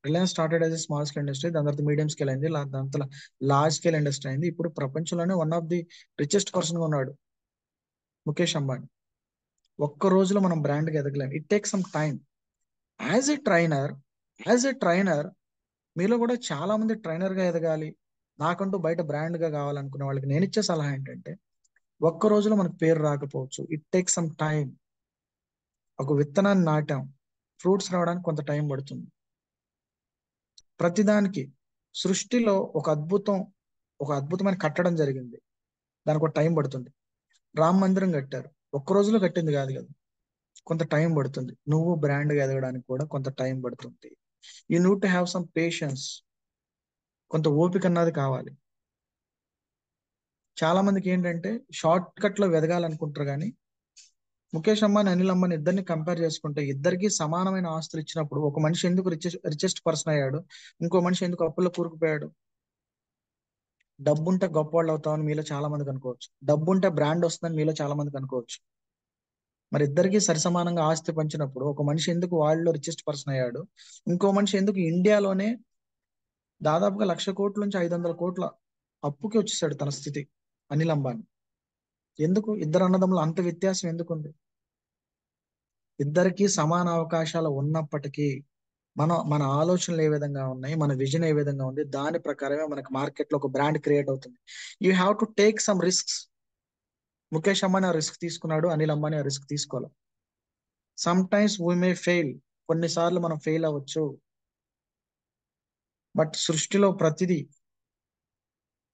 దాని తర్వాత medium scale అయింది, దాని తర్వాత large scale industry అయింది. ఇప్పుడు ప్రపంచంలోనే one of the richest person గా ఉన్నాడు ముఖేష్ అంబానీ. ఒక్క రోజులో మనం బ్రాండ్గా ఎదగలేం. It take some time. As a trainer మీలో కూడా చాలా మంది ట్రైనర్ గా ఎదగాలి, నాకంటూ బయట బ్రాండ్ గా కావాలనుకునే వాళ్ళకి నేను ఇచ్చే సలహా ఏంటంటే, ఒక్క రోజులో మనకు పేరు రాకపోవచ్చు. It take some time. ఒక విత్తనాన్ని నాటాం, ఫ్రూట్స్ రావడానికి కొంత టైం పడుతుంది. ప్రతిదానికి సృష్టిలో ఒక అద్భుతమైన కట్టడం జరిగింది, దానికి ఒక టైం పడుతుంది. రామ మందిరం కట్టారు, ఒక్క రోజులో కట్టింది కాదు కదా, కొంత టైం పడుతుంది. నువ్వు బ్రాండ్గా ఎదగడానికి కూడా కొంత టైం పడుతుంది. You need to have some patience, కొంత ఓపిక అన్నది కావాలి. చాలా మందికి ఏంటంటే షార్ట్ కట్ లో ఎదగాలనుకుంటారు, కానీ ముఖేష్ అంబానీ అనిల్ అంబానీ ఇద్దరిని కంపేర్ చేసుకుంటే ఇద్దరికి సమానమైన ఆస్తులు ఇచ్చినప్పుడు ఒక మనిషి ఎందుకు రిచెస్ట్ పర్సన్ అయ్యాడు, ఇంకో మనిషి ఎందుకు అప్పుల్లో కూరుకుపోయాడు? డబ్బుంటే గొప్పవాళ్ళు అవుతామని మీలో చాలా మందికి అనుకోవచ్చు, డబ్బుంటే బ్రాండ్ వస్తుందని మీలో చాలా మందికి అనుకోవచ్చు. మరి ఇద్దరికి సరిసమానంగా ఆస్తి పంచినప్పుడు ఒక మనిషి ఎందుకు వాళ్ళలో రిచెస్ట్ పర్సన్ అయ్యాడు, ఇంకో మనిషి ఎందుకు ఇండియాలోనే దాదాపుగా 1,00,000 కోట్ల నుంచి 500 కోట్ల అప్పుకి వచ్చేసాడు తన స్థితి అనిల్ అంబానీ? ఎందుకు? ఇద్దరు అన్నదమ్ములు అంత వ్యత్యాసం ఎందుకు ఉంది? ఇద్దరికి సమాన అవకాశాలు ఉన్నప్పటికీ మన ఆలోచనలు ఏ విధంగా ఉన్నాయి, మన విజన్ ఏ విధంగా ఉంది, దాని ప్రకారమే మనకు మార్కెట్ లో ఒక బ్రాండ్ క్రియేట్ అవుతుంది. You have to take some risks. Mukesh Ambani ఆ రిస్క్ తీసుకున్నాడు, అనిల్ అంబానీ ఆ రిస్క్ తీసుకోవాలి. Some times we may fail, కొన్నిసార్లు మనం ఫెయిల్ అవ్వచ్చు. బట్ సృష్టిలో ప్రతిదీ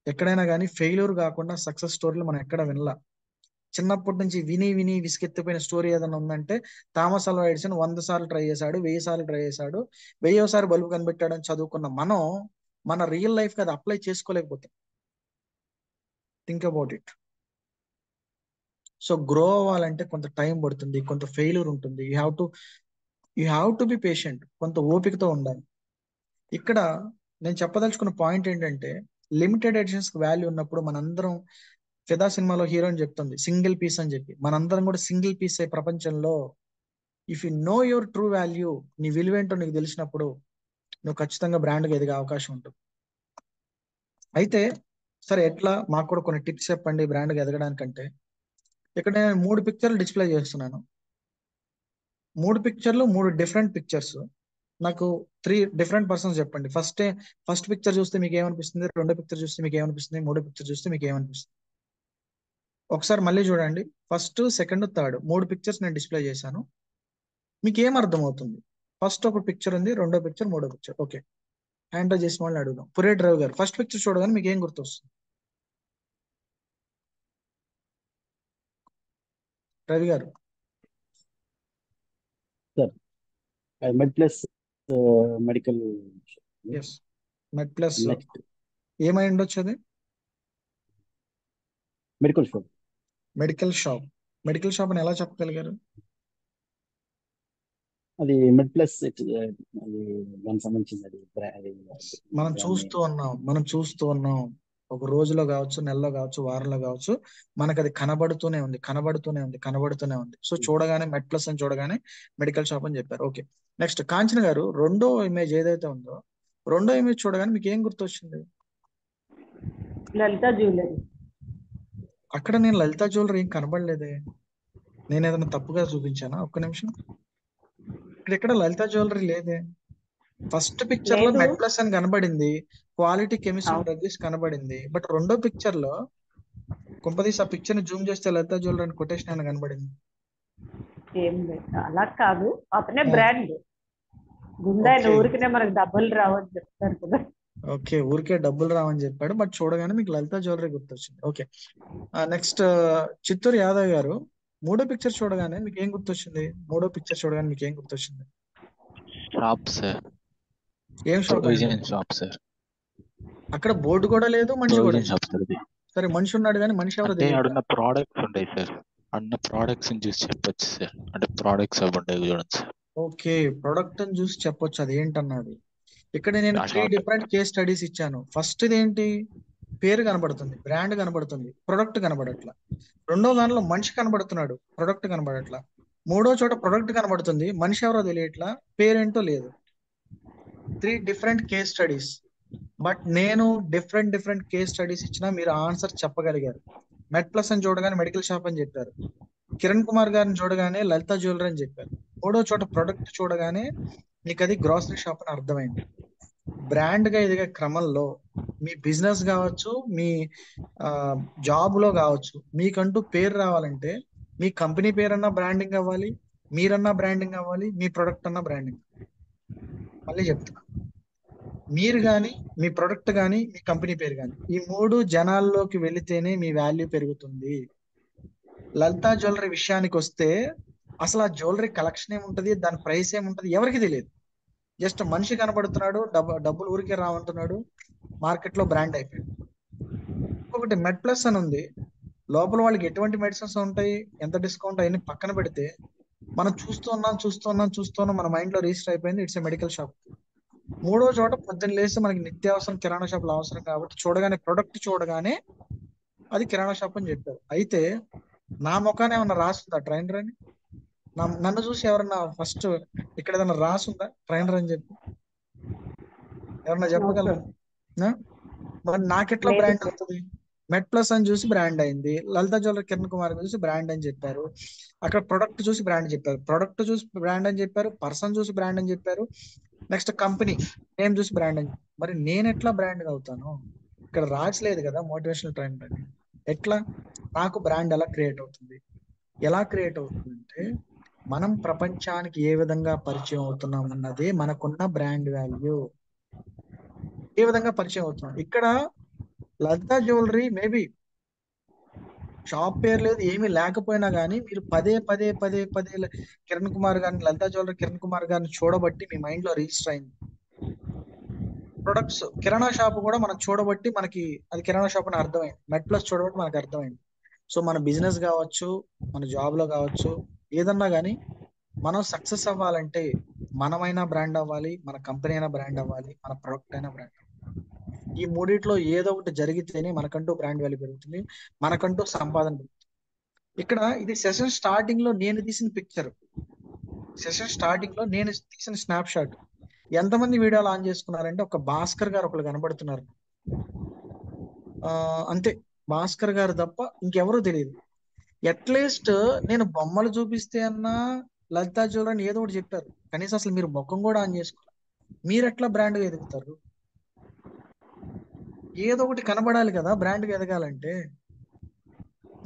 ఎక్కడైనా కానీ ఫెయిల్యూర్ కాకుండా సక్సెస్ స్టోరీలు మనం ఎక్కడ వినలా. చిన్నప్పటి నుంచి విని విని విసుకెత్తిపోయిన స్టోరీ ఏదైనా ఉందంటే థామస్ అల్వా ఎడిసన్ 100 సార్లు ట్రై చేశాడు, 1000 సార్లు ట్రై చేశాడు, 1000సారి బల్బు కనిపెట్టాడని చదువుకున్న మనం మన రియల్ లైఫ్ కి అది అప్లై చేసుకోలేకపోతాం. Think about it. So grow అవ్వాలంటే కొంత టైం పడుతుంది, కొంత ఫెయిల్యూర్ ఉంటుంది. You have to be patient, కొంత ఓపికతో ఉండాలి. ఇక్కడ నేను చెప్పదలుచుకున్న పాయింట్ ఏంటంటే లిమిటెడ్ ఎడిషన్స్ కి వాల్యూ ఉన్నప్పుడు మనందరం, ఫిదా సినిమాలో హీరోయిన్ చెప్తుంది సింగిల్ పీస్ అని చెప్పి, మనందరం కూడా సింగిల్ పీస్ అయ్యే ప్రపంచంలో if you know your true value, నీ విలువేంటో నీకు తెలిసినప్పుడు నువ్వు ఖచ్చితంగా బ్రాండ్గా ఎదిగే అవకాశం ఉంటుంది. అయితే సరే, ఎట్లా? మాకు కూడా కొన్ని టిప్స్ చెప్పండి బ్రాండ్గా ఎదగడానికంటే. ఇక్కడ నేను 3 పిక్చర్లు డిస్ప్లే చేస్తున్నాను. 3 పిక్చర్లు 3 డిఫరెంట్ పిక్చర్స్. నాకు 3 డిఫరెంట్ పర్సన్స్ చెప్పండి. ఫస్ట్ పిక్చర్ చూస్తే మీకు ఏమనిపిస్తుంది, రెండో పిక్చర్ చూస్తే మీకు ఏమనిపిస్తుంది, మూడో పిక్చర్ చూస్తే మీకు ఏమనిపిస్తుంది? ఒకసారి మళ్ళీ చూడండి. ఫస్ట్, సెకండ్, థర్డ్ 3 పిక్చర్స్ నేను డిస్ప్లే చేశాను. మీకు ఏం అర్థమవుతుంది? ఫస్ట్ ఒక పిక్చర్ ఉంది, రెండో పిక్చర్, మూడో పిక్చర్. ఓకే, హ్యాండ్ రైజ్ చేసిన వాళ్ళని అడుగుదాం. పురేట్ రావు గారు, ఫస్ట్ పిక్చర్ చూడగానే మీకు ఏం గుర్తొస్తుంది? రవి గారు. సార్ మెడ్ ప్లస్ మెడికల్. ఎస్, మెడ్ ప్లస్. నెక్స్ట్ ఏమై ఉండొచ్చు అది? Medical shop. Medical shop. Medical shop అని ఎలా చెప్పగలిగారు? అది మెడ్ ప్లస్, అది దానికి సంబంధించింది. అది మనం చూస్తూ ఉన్నాం ఒక రోజులో కావచ్చు, నెలలో కావచ్చు, వారంలో కావచ్చు, మనకు అది కనబడుతూనే ఉంది. సో చూడగానే మెడ్ ప్లస్ అని చూడగానే మెడికల్ షాప్ అని చెప్పారు. ఓకే, నెక్స్ట్ కాంచన గారు, రెండో ఇమేజ్ ఏదైతే ఉందో, రెండో ఇమేజ్ చూడగానే మీకు ఏం గుర్తొచ్చింది? లలిత జ్యువెలరీ. అక్కడ నేను లలిత జ్యువెలరీ ఏం కనబడలేదే. నేను ఏదైనా తప్పుగా చూపించానా? ఒక్క నిమిషం. ఇక్కడ లలిత జ్యువెలరీ లేదే. ఫస్ట్ పిక్చర్ లో మెడ్ ప్లస్ అని కనబడింది, క్వాలిటీ కెమిస్ట్రీ డ్రగ్స్ కనబడింది. బట్ రెండో పిక్చర్ లో కుంపదీసి ఆ పిక్చర్ ని జూమ్ చేస్తే లలిత జ్యువెలరీ అని కొటేషన్ అని కనబడింది. ఏం లేదు, అలా కాదు, అతనే బ్రాండ్. గుండాయిన ఊరికినే మనకు డబ్బులు రావని చెప్తారు కదా. ఓకే, ఊరికే డబ్బులు రావని చెప్పాడు, బట్ చూడగానే మీకు లలిత జ్యువెలరీ గుర్తొచ్చింది. ఓకే, నెక్స్ట్ చిత్తూరు యాదవ్ గారు, మూడో పిక్చర్ చూడగానే మీకు ఏం గుర్తొచ్చింది? Shop sir. ఏం షాప్? Provision shop sir. అక్కడ బోర్డు కూడా లేదు, మనిషి కూడా ప్రొవిజన్ షాప్ సార్. సరే, మనిషి ఉన్నాడు కానీ మనిషి ఎవరో అంటే తెలియదు. ఆడున్న ప్రోడక్ట్స్ ఉంటాయి సార్, అన్న ప్రోడక్ట్స్ చూసి చెప్పొచ్చు సార్. అంటే ప్రోడక్ట్స్ అవి ఉంటాయి చూడండి సార్. ఓకే, ప్రొడక్ట్ అని చూసి చెప్పొచ్చు అది ఏంటన్నది. ఇక్కడ నేను 3 డిఫరెంట్ కేస్ స్టడీస్ ఇచ్చాను. ఫస్ట్ ఏంటి? పేరు కనబడుతుంది, బ్రాండ్ కనబడుతుంది, ప్రొడక్ట్ కనబడట్లా. రెండో దానిలో మనిషి కనబడుతున్నాడు, ప్రొడక్ట్ కనబడట్లా. మూడో చోట ప్రొడక్ట్ కనబడుతుంది, మనిషి ఎవరో తెలియట్లా, పేరేంటో లేదు. 3 డిఫరెంట్ కేస్ స్టడీస్. బట్ నేను డిఫరెంట్ కేస్ స్టడీస్ ఇచ్చినా మీరు ఆన్సర్ చెప్పగలిగారు. మెడ్ ప్లస్ అని చూడగానే మెడికల్ షాప్ అని చెప్పారు, కిరణ్ కుమార్ గారిని చూడగానే లలిత జ్యువెలరీ అని చెప్పారు, మూడో చోట ప్రొడక్ట్ చూడగానే మీకు అది గ్రాసరీ షాప్ అని అర్థమైంది. బ్రాండ్ గా ఎదిగే క్రమంలో మీ బిజినెస్ కావచ్చు, మీ జాబ్ లో కావచ్చు, మీకంటూ పేరు రావాలంటే మీ కంపెనీ పేరన్నా బ్రాండింగ్ అవ్వాలి, మీరన్నా బ్రాండింగ్ అవ్వాలి, మీ ప్రొడక్ట్ అన్నా బ్రాండింగ్. మళ్ళీ చెప్తున్నా, మీరు కానీ, మీ ప్రొడక్ట్ కానీ, మీ కంపెనీ పేరు కానీ, ఈ 3 జనాల్లోకి వెళితేనే మీ వాల్యూ పెరుగుతుంది. లలిత జ్యువెలరీ విషయానికి వస్తే అసలు ఆ జ్యువెలరీ కలెక్షన్ ఏముంటది, దాని ప్రైస్ ఏముంటది ఎవరికి తెలియదు. జస్ట్ మనిషి కనబడుతున్నాడు, డబ్బులు ఊరికే రావంటున్నాడు, మార్కెట్ లో బ్రాండ్ అయిపోయాడు. ఇంకొకటి మెడ్ ప్లస్ అని ఉంది, లోపల వాళ్ళకి ఎటువంటి మెడిసిన్స్ ఉంటాయి, ఎంత డిస్కౌంట్ అవన్నీ పక్కన పెడితే మనం చూస్తున్నాం మన మైండ్ లో రిజిస్టర్ అయిపోయింది, ఇట్స్ ఏ మెడికల్ షాప్. మూడో చోట పొద్దున్న లేసి మనకి నిత్యావసరం కిరాణా షాపులు అవసరం కాబట్టి చూడగానే ప్రొడక్ట్ చూడగానే అది కిరాణా షాప్ అని చెప్పారు. అయితే నా ముఖాన్ని ఏమన్నా రాస్తుందా ట్రైనర్ అని? నన్ను చూసి ఎవరన్నా ఫస్ట్ ఇక్కడ ఏదన్నా రాసుందా ట్రైనర్ అని చెప్పి? ఎవరన్నా చెప్పగలరా? మరి నాకెట్లా లేదు బ్రాండ్ సార్. అవుతుంది? మెడ్ ప్లస్ అని చూసి బ్రాండ్ అయింది, లలిత జ్యువెలరీ కిరణ్ కుమార్ చూసి బ్రాండ్ అని చెప్పారు, అక్కడ ప్రొడక్ట్ చూసి బ్రాండ్ చెప్పారు, ప్రొడక్ట్ చూసి బ్రాండ్ అని చెప్పారు, పర్సన్ చూసి బ్రాండ్ అని చెప్పారు, నెక్స్ట్ కంపెనీ నేమ్ చూసి బ్రాండ్ అని. మరి నేను ఎట్లా బ్రాండ్ అవుతాను? ఇక్కడ రాచలేదు కదా మోటివేషనల్ ట్రైనర్ అని. ఎట్లా నాకు బ్రాండ్ ఎలా క్రియేట్ అవుతుంది? ఎలా క్రియేట్ అవుతుందంటే మనం ప్రపంచానికి ఏ విధంగా పరిచయం అవుతున్నాం అన్నదే మనకున్న బ్రాండ్ వాల్యూ. ఏ విధంగా పరిచయం అవుతున్నాం? ఇక్కడ లలిత జ్యువెలరీ మేబీ షాప్ పేరు లేదు, ఏమీ లేకపోయినా కానీ మీరు పదే కిరణ్ కుమార్ గారిని, లలిత జ్యువెలరీ కిరణ్ కుమార్ గారిని చూడబట్టి మీ మైండ్ లో రిజిస్టర్ అయింది. ప్రొడక్ట్స్ కిరాణా షాప్ కూడా మనం చూడబట్టి మనకి అది కిరాణా షాప్ అని అర్థమైంది, మెడ్ ప్లస్ చూడబట్టి మనకు అర్థమైంది. సో మన బిజినెస్ కావచ్చు, మన జాబ్ లో కావచ్చు, ఏదన్నా కానీ మనం సక్సెస్ అవ్వాలంటే మనమైనా బ్రాండ్ అవ్వాలి, మన కంపెనీ అయినా బ్రాండ్ అవ్వాలి, మన ప్రొడక్ట్ అయినా బ్రాండ్. ఈ మూడిట్లో ఏదో ఒకటి జరిగితేనే మనకంటూ బ్రాండ్ వాల్యూ పెరుగుతుంది, మనకంటూ సంపాదన పెరుగుతుంది. ఇక్కడ ఇది సెషన్ స్టార్టింగ్ లో నేను తీసిన పిక్చర్, సెషన్ స్టార్టింగ్ లో నేను తీసిన స్నాప్ షాట్. ఎంతమంది వీడియోలు ఆన్ చేసుకున్నారంటే ఒక భాస్కర్ గారు ఒకళ్ళు కనబడుతున్నారు, అంతే. భాస్కర్ గారు తప్ప ఇంకెవరూ తెలియదు. అట్లీస్ట్ నేను బొమ్మలు చూపిస్తే అన్నా లలితా జ్యువెలరీ ఏదో ఒకటి చెప్పారు, కనీసం అసలు మీరు ముఖం కూడా ఆన్ చేసుకోవాలి. మీరు ఎట్లా బ్రాండ్ గా ఎదుగుతారు? ఏదో ఒకటి కనబడాలి కదా బ్రాండ్ గా ఎదగాలంటే.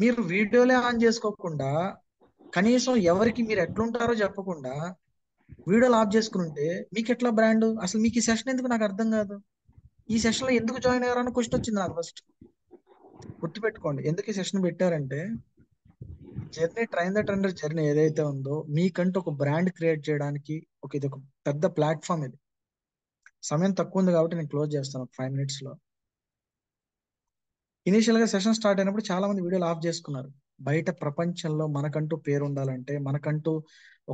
మీరు వీడియోలే ఆన్ చేసుకోకుండా, కనీసం ఎవరికి మీరు ఎట్లుంటారో చెప్పకుండా వీడియోలు ఆఫ్ చేసుకుని ఉంటే మీకు ఎట్లా బ్రాండ్? అసలు మీకు ఈ సెషన్ ఎందుకు నాకు అర్థం కాదు. ఈ సెషన్ లో ఎందుకు జాయిన్ అయ్యారని క్వశ్చన్ వచ్చింది నాకు ఫస్ట్. గుర్తుపెట్టుకోండి, ఎందుకు ఈ సెషన్ పెట్టారంటే journey, train the trender journey ఏదైతే ఉందో మీకంటూ ఒక బ్రాండ్ క్రియేట్ చేయడానికి ఇది ఒక పెద్ద ప్లాట్ఫామ్. ఇది సమయం తక్కువ ఉంది కాబట్టి నేను క్లోజ్ చేస్తాను 5 minutes లో. ఇనీషియల్ గా సెషన్ స్టార్ట్ అయినప్పుడు చాలా మంది వీడియోలు ఆఫ్ చేసుకున్నారు. బయట ప్రపంచంలో మనకంటూ పేరు ఉండాలంటే, మనకంటూ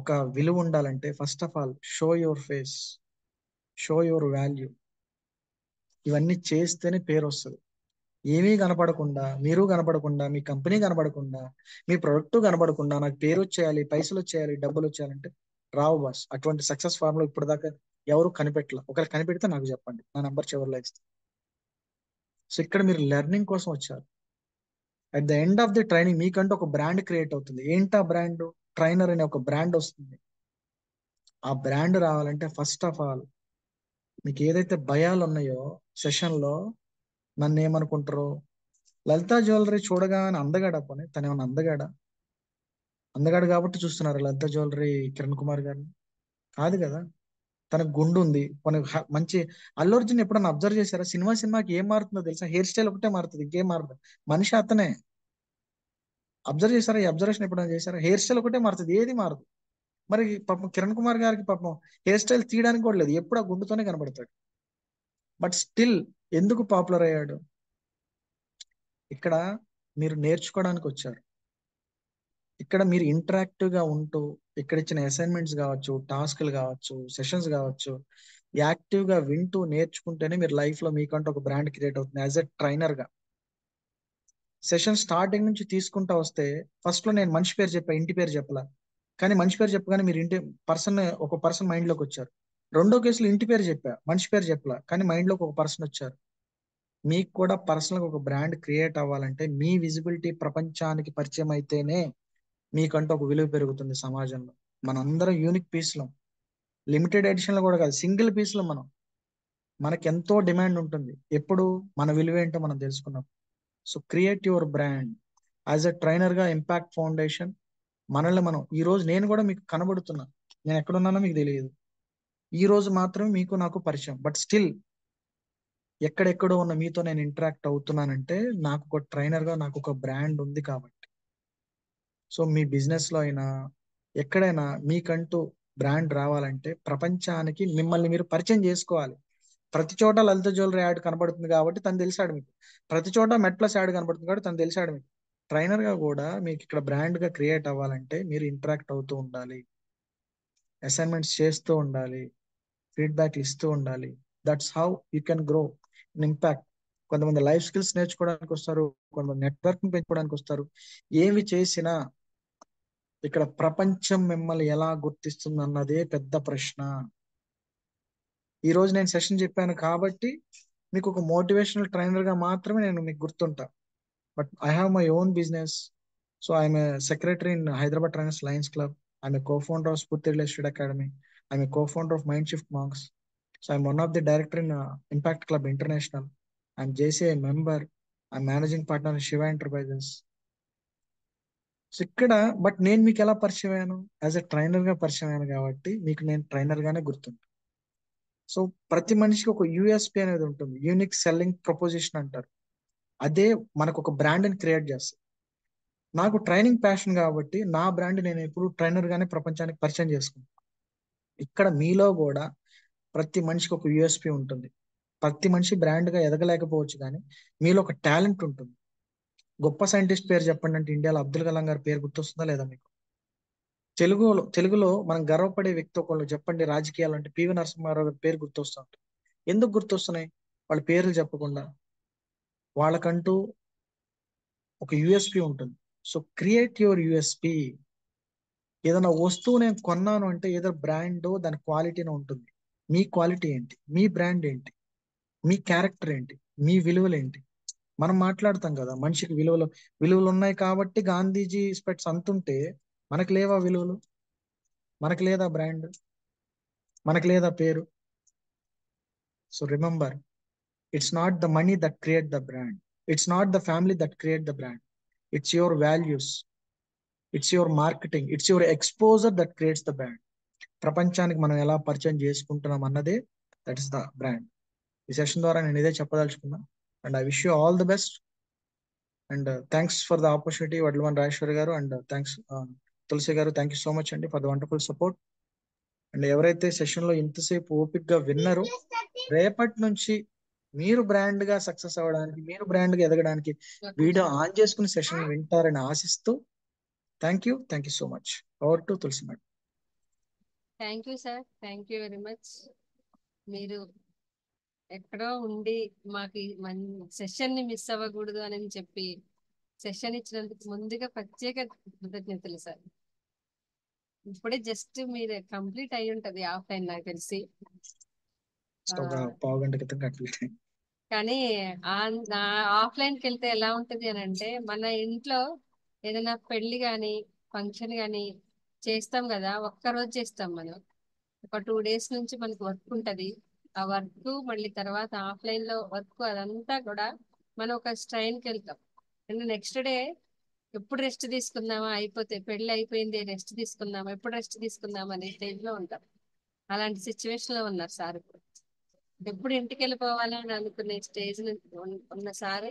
ఒక విలువ ఉండాలంటే first of all show your face, show your value. ఇవన్నీ చేస్తేనే పేరు వస్తుంది. ఏమీ కనపడకుండా, మీరు కనపడకుండా, మీ కంపెనీ కనపడకుండా, మీ ప్రొడక్ట్ కనపడకుండా నాకు పేరు వచ్చేయాలి, పైసలు వచ్చేయాలి, డబ్బులు వచ్చేయాలంటే రావు బాస్. అటువంటి సక్సెస్ ఫార్ములా ఇప్పుడు దాకా ఎవరు కనిపెట్టలే. ఒకవేళ కనిపెడితే నాకు చెప్పండి, నా నంబర్ చివరిలో ఇస్తాను. సో ఇక్కడ మీరు లెర్నింగ్ కోసం వచ్చారు. At the end of the training మీకంటూ ఒక బ్రాండ్ క్రియేట్ అవుతుంది. ఏంటా బ్రాండ్? ట్రైనర్ అనే ఒక బ్రాండ్ వస్తుంది. ఆ బ్రాండ్ రావాలంటే ఫస్ట్ ఆఫ్ ఆల్ మీకు ఏదైతే భయాలు ఉన్నాయో సెషన్ లో, నన్ను ఏమనుకుంటారో, లలితా జ్యువెలరీ చూడగానే అందగాడ పోనీ, తను ఏమన్నా అందగాడు కాబట్టి చూస్తున్నారు లలితా జ్యువెలరీ కిరణ్ కుమార్ గారిని? కాదు కదా. తనకు గుండు ఉంది, మంచి. అల్లు అర్జున్ ఎప్పుడన్నా అబ్జర్వ్ చేశారా? సినిమాకి ఏం మారుతుందో తెలుసా? హెయిర్ స్టైల్ ఒకటే మారుతుంది, ఇంకేం మారదు. మనిషి అతనే. అబ్జర్వ్ చేశారా? ఈ అబ్జర్వేషన్ ఎప్పుడైనా చేశారా? హెయిర్ స్టైల్ ఒకటే మారుతుంది, ఏది మారదు. మరి పాపం కిరణ్ కుమార్ గారికి పాపం హెయిర్ స్టైల్ తీయడానికి కూడా లేదు, ఎప్పుడు ఆ గుండుతోనే కనబడతాడు. బట్ స్టిల్ ఎందుకు పాపులర్ అయ్యాడు? ఇక్కడ మీరు నేర్చుకోవడానికి వచ్చారు. ఇక్కడ మీరు ఇంటరాక్టివ్ గా ఉంటూ, ఇక్కడ ఇచ్చిన అసైన్మెంట్స్ కావచ్చు, టాస్క్లు కావచ్చు, సెషన్స్ కావచ్చు, యాక్టివ్ గా వింటూ నేర్చుకుంటేనే మీరు లైఫ్ లో మీకంటూ ఒక బ్రాండ్ క్రియేట్ అవుతుంది యాజ్ ఎ ట్రైనర్ గా. సెషన్ స్టార్టింగ్ నుంచి తీసుకుంటా వస్తే ఫస్ట్ లో నేను మనిషి పేరు చెప్పా, ఇంటి పేరు చెప్పలా. కానీ మనిషి పేరు చెప్పగానే మీరు ఒక పర్సన్ మైండ్ లోకి వచ్చారు. రెండో కేసులో ఇంటి పేరు చెప్పా, మనిషి పేరు చెప్పలా, కానీ మైండ్ లోకి ఒక పర్సన్ వచ్చారు. మీకు కూడా పర్సనల్ గా ఒక బ్రాండ్ క్రియేట్ అవ్వాలంటే మీ విజిబిలిటీ ప్రపంచానికి పరిచయం అయితేనే మీకంటూ ఒక విలువ పెరుగుతుంది సమాజంలో. మనందరం యూనిక్ పీస్లో, లిమిటెడ్ ఎడిషన్ లో కూడా కాదు, సింగిల్ పీస్ లో మనకి ఎంతో డిమాండ్ ఉంటుంది ఎప్పుడు మన విలువ ఏంటో మనం తెలుసుకున్నాం. So create your brand as a trainer గా ఇంపాక్ట్ ఫౌండేషన్. మనల్ని మనం ఈ రోజు నేను కూడా మీకు కనబడుతున్నా, నేను ఎక్కడున్నానో మీకు తెలియదు. ఈ రోజు మాత్రమే మీకు నాకు పరిచయం, బట్ స్టిల్ ఎక్కడెక్కడో ఉన్న మీతో నేను ఇంటరాక్ట్ అవుతున్నానంటే నాకు ఒక ట్రైనర్ గా నాకు ఒక బ్రాండ్ ఉంది కాబట్టి. సో మీ బిజినెస్ లో అయినా ఎక్కడైనా మీకంటూ బ్రాండ్ రావాలంటే ప్రపంచానికి మిమ్మల్ని మీరు పరిచయం చేసుకోవాలి. ప్రతి చోట లలిత జ్యువెలరీ యాడ్ కనబడుతుంది కాబట్టి తను తెలిసాడు మీకు. ప్రతి చోట మెడ్ ప్లస్ యాడ్ కనబడుతుంది కాబట్టి తను తెలిసాడు మీకు. ట్రైనర్ గా కూడా మీకు ఇక్కడ బ్రాండ్ గా క్రియేట్ అవ్వాలంటే మీరు ఇంటరాక్ట్ అవుతూ ఉండాలి, అసైన్మెంట్స్ చేస్తూ ఉండాలి, ఫీడ్బ్యాక్ ఇస్తూ ఉండాలి. That's how you can grow in impact. కొంతమంది లైఫ్ స్కిల్స్ నేర్చుకోవడానికి వస్తారు, కొంతమంది నెట్వర్క్ పెంచుకోవడానికి వస్తారు. ఏమి చేసినా ఇక్కడ ప్రపంచం మిమ్మల్ని ఎలా గుర్తిస్తుంది అన్నదే పెద్ద ప్రశ్న. ఈ రోజు నేను సెషన్ చెప్పాను కాబట్టి మీకు ఒక మోటివేషనల్ ట్రైనర్ గా మాత్రమే నేను మీకు గుర్తుంటా. But I have my own business. So I'm a secretary in Hyderabad trainers lions club. I'm a co-founder of Spurti Real Estate Academy. I'm a co-founder of Mindshift Monks. So I'm one of the director in Impact Club International. I'm JCI member. I'm managing partner in Shiva Enterprises. So ఇక్కడ but నేను మీకు ఎలా పరిచయం అయ్యాను? As a trainer గా పరిచయం అయ్యాను కాబట్టి మీకు నేను ట్రైనర్ గానే గుర్తుంటాను. సో ప్రతి మనిషికి ఒక యూఎస్పి అనేది ఉంటుంది, యూనిక్ సెల్లింగ్ ప్రపోజిషన్ అంటారు. అదే మనకు ఒక బ్రాండ్ ని క్రియేట్ చేస్తుంది. నాకు ట్రైనింగ్ ప్యాషన్ కాబట్టి నా బ్రాండ్ నేను ఎప్పుడు ట్రైనర్ గానే ప్రపంచానికి పరిచయం చేసుకుంటాను. ఇక్కడ మీలో కూడా ప్రతి మనిషికి ఒక యూఎస్పి ఉంటుంది. ప్రతి మనిషి బ్రాండ్ గా ఎదగలేకపోవచ్చు, కానీ మీలో ఒక టాలెంట్ ఉంటుంది. గొప్ప సైంటిస్ట్ పేరు చెప్పండి అంటే ఇండియాలో అబ్దుల్ కలాం గారి పేరు గుర్తొస్తుందా లేదా మీకు? తెలుగులో మనం గర్వపడే వ్యక్తి ఒకళ్ళు చెప్పండి రాజకీయాలు అంటే పివి నరసింహారావు గారి పేరు గుర్తొస్తూ ఉంటుంది. ఎందుకు గుర్తొస్తున్నాయి? వాళ్ళ పేర్లు చెప్పకుండా వాళ్ళకంటూ ఒక యూఎస్పి ఉంటుంది. So create your USP. ఏదైనా వస్తువు నేను కొన్నాను అంటే ఏదో బ్రాండ్ దాని క్వాలిటీనే ఉంటుంది. మీ క్వాలిటీ ఏంటి? మీ బ్రాండ్ ఏంటి? మీ క్యారెక్టర్ ఏంటి? మీ విలువలు ఏంటి? మనం మాట్లాడతాం కదా మనిషికి విలువలు ఉన్నాయి కాబట్టి గాంధీజీ స్పెట్స్ అంతుంటే మనకు లేవా విలువలు? మనకు లేదా బ్రాండ్? మనకు లేదా పేరు? So remember, it's not the money that create the brand, it's not the family that create the brand, it's your values, it's your marketing, it's your exposure that creates the brand. ప్రపంచానికి మనం ఎలా పరిచయం చేసుకుంటున్నాం అన్నదే that is the brand. ఈ session ద్వారా నేను ఇదే చెప్పదలుచుకున్నా. And I wish you all the best. And thanks for the opportunity Vadlavan Rajeswari garu, and thanks Tulasi గారు. థ్యాంక్ యూ సో మచ్ అండి for the wonderful support. And ఎవరైతే సెషన్ లో ఇంతసేపు ఓపిక్ గా విన్నారో, రేపటి నుంచి మీరు బ్రాండ్ గా సక్సెస్ అవ్వడానికి, మీరు బ్రాండ్ గా ఎదగడానికి వీడియో ఆన్ చేసుకుని సెషన్ వింటారని ఆశిస్తూ thank you so much. Over to Tulasi madam. Thank you sir, thank you very much. మీరు ఎక్కడో ఉండి మాకు సెషన్ ని మిస్ అవ్వకూడదు అని చెప్పి సెషన్ ఇచ్చినందుకు ముందుగా ప్రత్యేక కృతజ్ఞతలు సార్. ఇప్పుడే జస్ట్ మీరు కంప్లీట్ అయి ఉంటది ఆఫ్లైన్ నాకు తెలిసి. పావు గంట క్రితం కంప్లీట్. కానీ ఆఫ్లైన్కి వెళ్తే ఎలా ఉంటది అని అంటే, మన ఇంట్లో ఏదైనా పెళ్లి కానీ ఫంక్షన్ కానీ చేస్తాం కదా, ఒక్కరోజు చేస్తాం మనం. ఒక 2 days నుంచి మనకు వర్క్ ఉంటది. ఆ వర్క్ మళ్ళీ తర్వాత ఆఫ్లైన్ లో వర్క్ అదంతా కూడా మనం ఒక స్ట్రైన్కి వెళ్తాం. అండ్ నెక్స్ట్ డే ఎప్పుడు రెస్ట్ తీసుకుందామా, అయిపోతే పెళ్లి అయిపోయింది రెస్ట్ తీసుకుందామా, ఎప్పుడు రెస్ట్ తీసుకుందామా అనే స్టేజ్ లో ఉంటాం. అలాంటి సిచ్యువేషన్ లో ఉన్నారు సార్. ఇప్పుడు ఎప్పుడు ఇంటికి వెళ్ళిపోవాలి అని అనుకునే స్టేజ్ ఉన్న సార్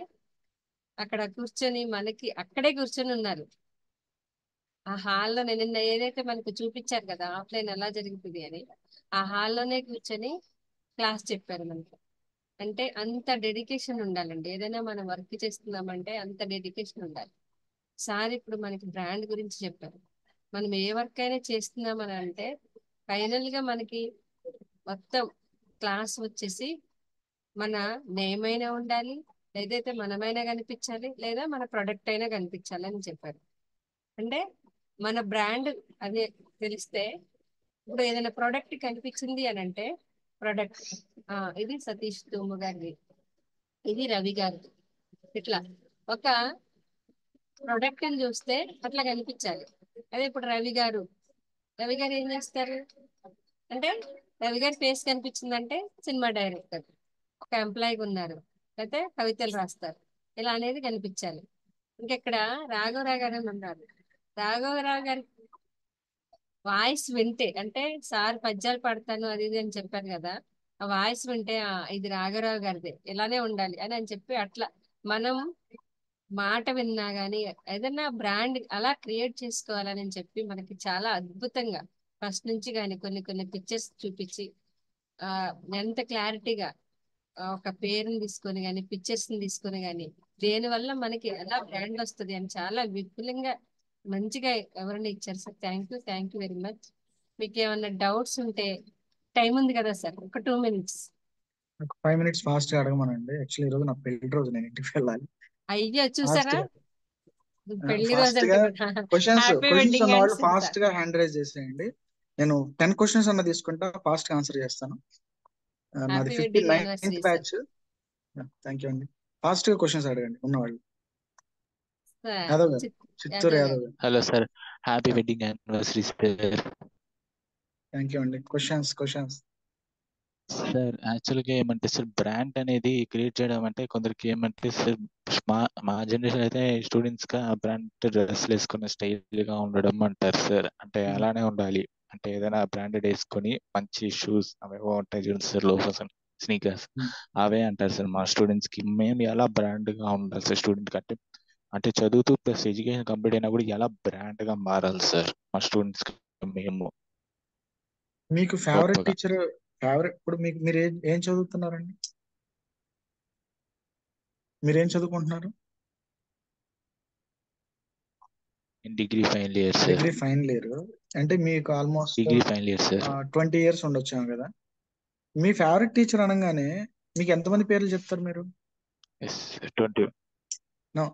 అక్కడ కూర్చొని మనకి అక్కడే కూర్చొని ఉన్నారు. ఆ హాల్లో నిన్న ఏదైతే మనకు చూపించారు కదా ఆఫ్లైన్ ఎలా జరుగుతుంది అని, ఆ హాల్లోనే కూర్చొని క్లాస్ చెప్పారు మనకి. అంటే అంత డెడికేషన్ ఉండాలండి. ఏదైనా మనం వర్క్ చేస్తున్నామంటే అంత డెడికేషన్ ఉండాలి. సార్ ఇప్పుడు మనకి బ్రాండ్ గురించి చెప్పారు. మనం ఏ వర్క్ అయినా చేస్తున్నామని అంటే ఫైనల్ గా మనకి మొత్తం క్లాస్ వచ్చేసి మన నేమ్ అయినా ఉండాలి, ఏదైతే మనమైనా కనిపించాలి, లేదా మన ప్రొడక్ట్ అయినా కనిపించాలి అని చెప్పారు. అంటే మన బ్రాండ్ అదే తెలిస్తే, ఇప్పుడు ఏదైనా ప్రోడక్ట్ కనిపించింది అని అంటే ప్రొడక్ట్ ఇది సతీష్ తూము గారిది, ఇది రవి గారిది, ఇట్లా ఒక ప్రొడక్ట్ అని చూస్తే అట్లా కనిపించాలి. అదే ఇప్పుడు రవి గారు ఏం చేస్తారు అంటే, రవి గారి ఫేస్ కనిపించిందంటే సినిమా డైరెక్టర్, ఒక ఎంప్లాయీగా ఉన్నారు, లేకపోతే కవితలు రాస్తారు, ఇలా అనేది కనిపించాలి. ఇంకెక్కడ రాఘవరావు గారు అని ఉన్నారు. రాఘవరావు గారి వాయిస్ వింటే, అంటే సార్ పద్యాలు పాడతాను అది ఇది అని చెప్పారు కదా, ఆ వాయిస్ వింటే ఇది రాఘవరావు గారిదే, ఇలానే ఉండాలి అని చెప్పి అట్లా మనం మాట విన్నా గానీ ఏదైనా బ్రాండ్ అలా క్రియేట్ చేసుకోవాలని చెప్పి మనకి చాలా అద్భుతంగా ఫస్ట్ నుంచి కానీ కొన్ని కొన్ని పిక్చర్స్ చూపించి ఎంత క్లారిటీగా ఒక పేరుని తీసుకొని కానీ పిక్చర్స్ ని తీసుకొని కానీ దేని వల్ల మనకి ఎలా బ్రాండ్ వస్తుంది అని చాలా విపులంగా మంచిగా ఎవరైనా ఇచ్చారు sir. Thank you very much. మీకు ఏమైనా డౌట్స్ ఉంటే టైం ఉంది కదా సార్, ఒక 2 minutes. ఒక 5 minutes ఫాస్ట్ గా అడగమనండి. యాక్చువల్లీ ఈ రోజు నా పెళ్లి రోజు, నేను ఇంటికి వెళ్ళాలి. అయ్యో ఫాస్ట్ చూసారా, పెళ్లి రోజు ఫాస్ట్ అంటే గా కూడా క్వశ్చన్స్ హ్యాపీ క్వశ్చన్స్ వెడ్డింగ్ ఉన్న వాళ్ళు యానివర్సరీ ఫాస్ట్ సార్. గా హ్యాండ్ రైజ్ చేసేయండి. నేను 10 questions అన్న తీసుకుంటా, ఫాస్ట్ గా ఆన్సర్ చేస్తాను. నాది happy wedding 59th anniversary sir. Batch. Thank you అండి. ఫాస్ట్ గా క్వశ్చన్స్ అడగండి ఉన్నవాళ్ళు. సార్ యాదవ్ గారు, చిత్తూరు యాదవ్ యాదవ్ గారు. గారు. Hello sir, happy wedding anniversary sir. Thank you అండి. క్వశ్చన్స్ సార్ యాక్చువల్గా ఏమంటే సార్, బ్రాండ్ అనేది క్రియేట్ చేయడం అంటే కొందరికి ఏమంటే సార్, మా జనరేషన్ అయితే స్టూడెంట్స్ గా బ్రాండ్ డ్రెస్లు వేసుకునే స్టైల్ గా ఉండడం అంటారు సార్. అంటే అలానే ఉండాలి, అంటే ఏదైనా బ్రాండెడ్ వేసుకొని మంచి షూస్ అవేవో ఉంటాయి చూడండి సార్, లోఫర్స్ అండ్ స్నీకర్స్, అవే అంటారు సార్ మా స్టూడెంట్స్ కి. మేము ఎలా బ్రాండ్ గా ఉండాలి సార్ స్టూడెంట్ కి అంటే, అంటే చదువుతూ ప్లస్ ఎడ్యుకేషన్ కంప్లీట్ అయినా కూడా ఎలా బ్రాండ్ గా మారాలి సార్ మా స్టూడెంట్స్ కి మేము మీకు ఫేవరెట్ గొప్పగా. టీచర్, ఇప్పుడు మీరు ఏం చదువుతున్నారండి? మీరేం చదువుకుంటున్నారు? Degree final year sir. Degree final year. అంటే మీకు almost degree final year sir. 20 years ఉండొచ్చాము కదా. మీ ఫేవరెట్ టీచర్ అనగానే మీకు ఎంతమంది పేర్లు చెప్తారు మీరు? 20 No.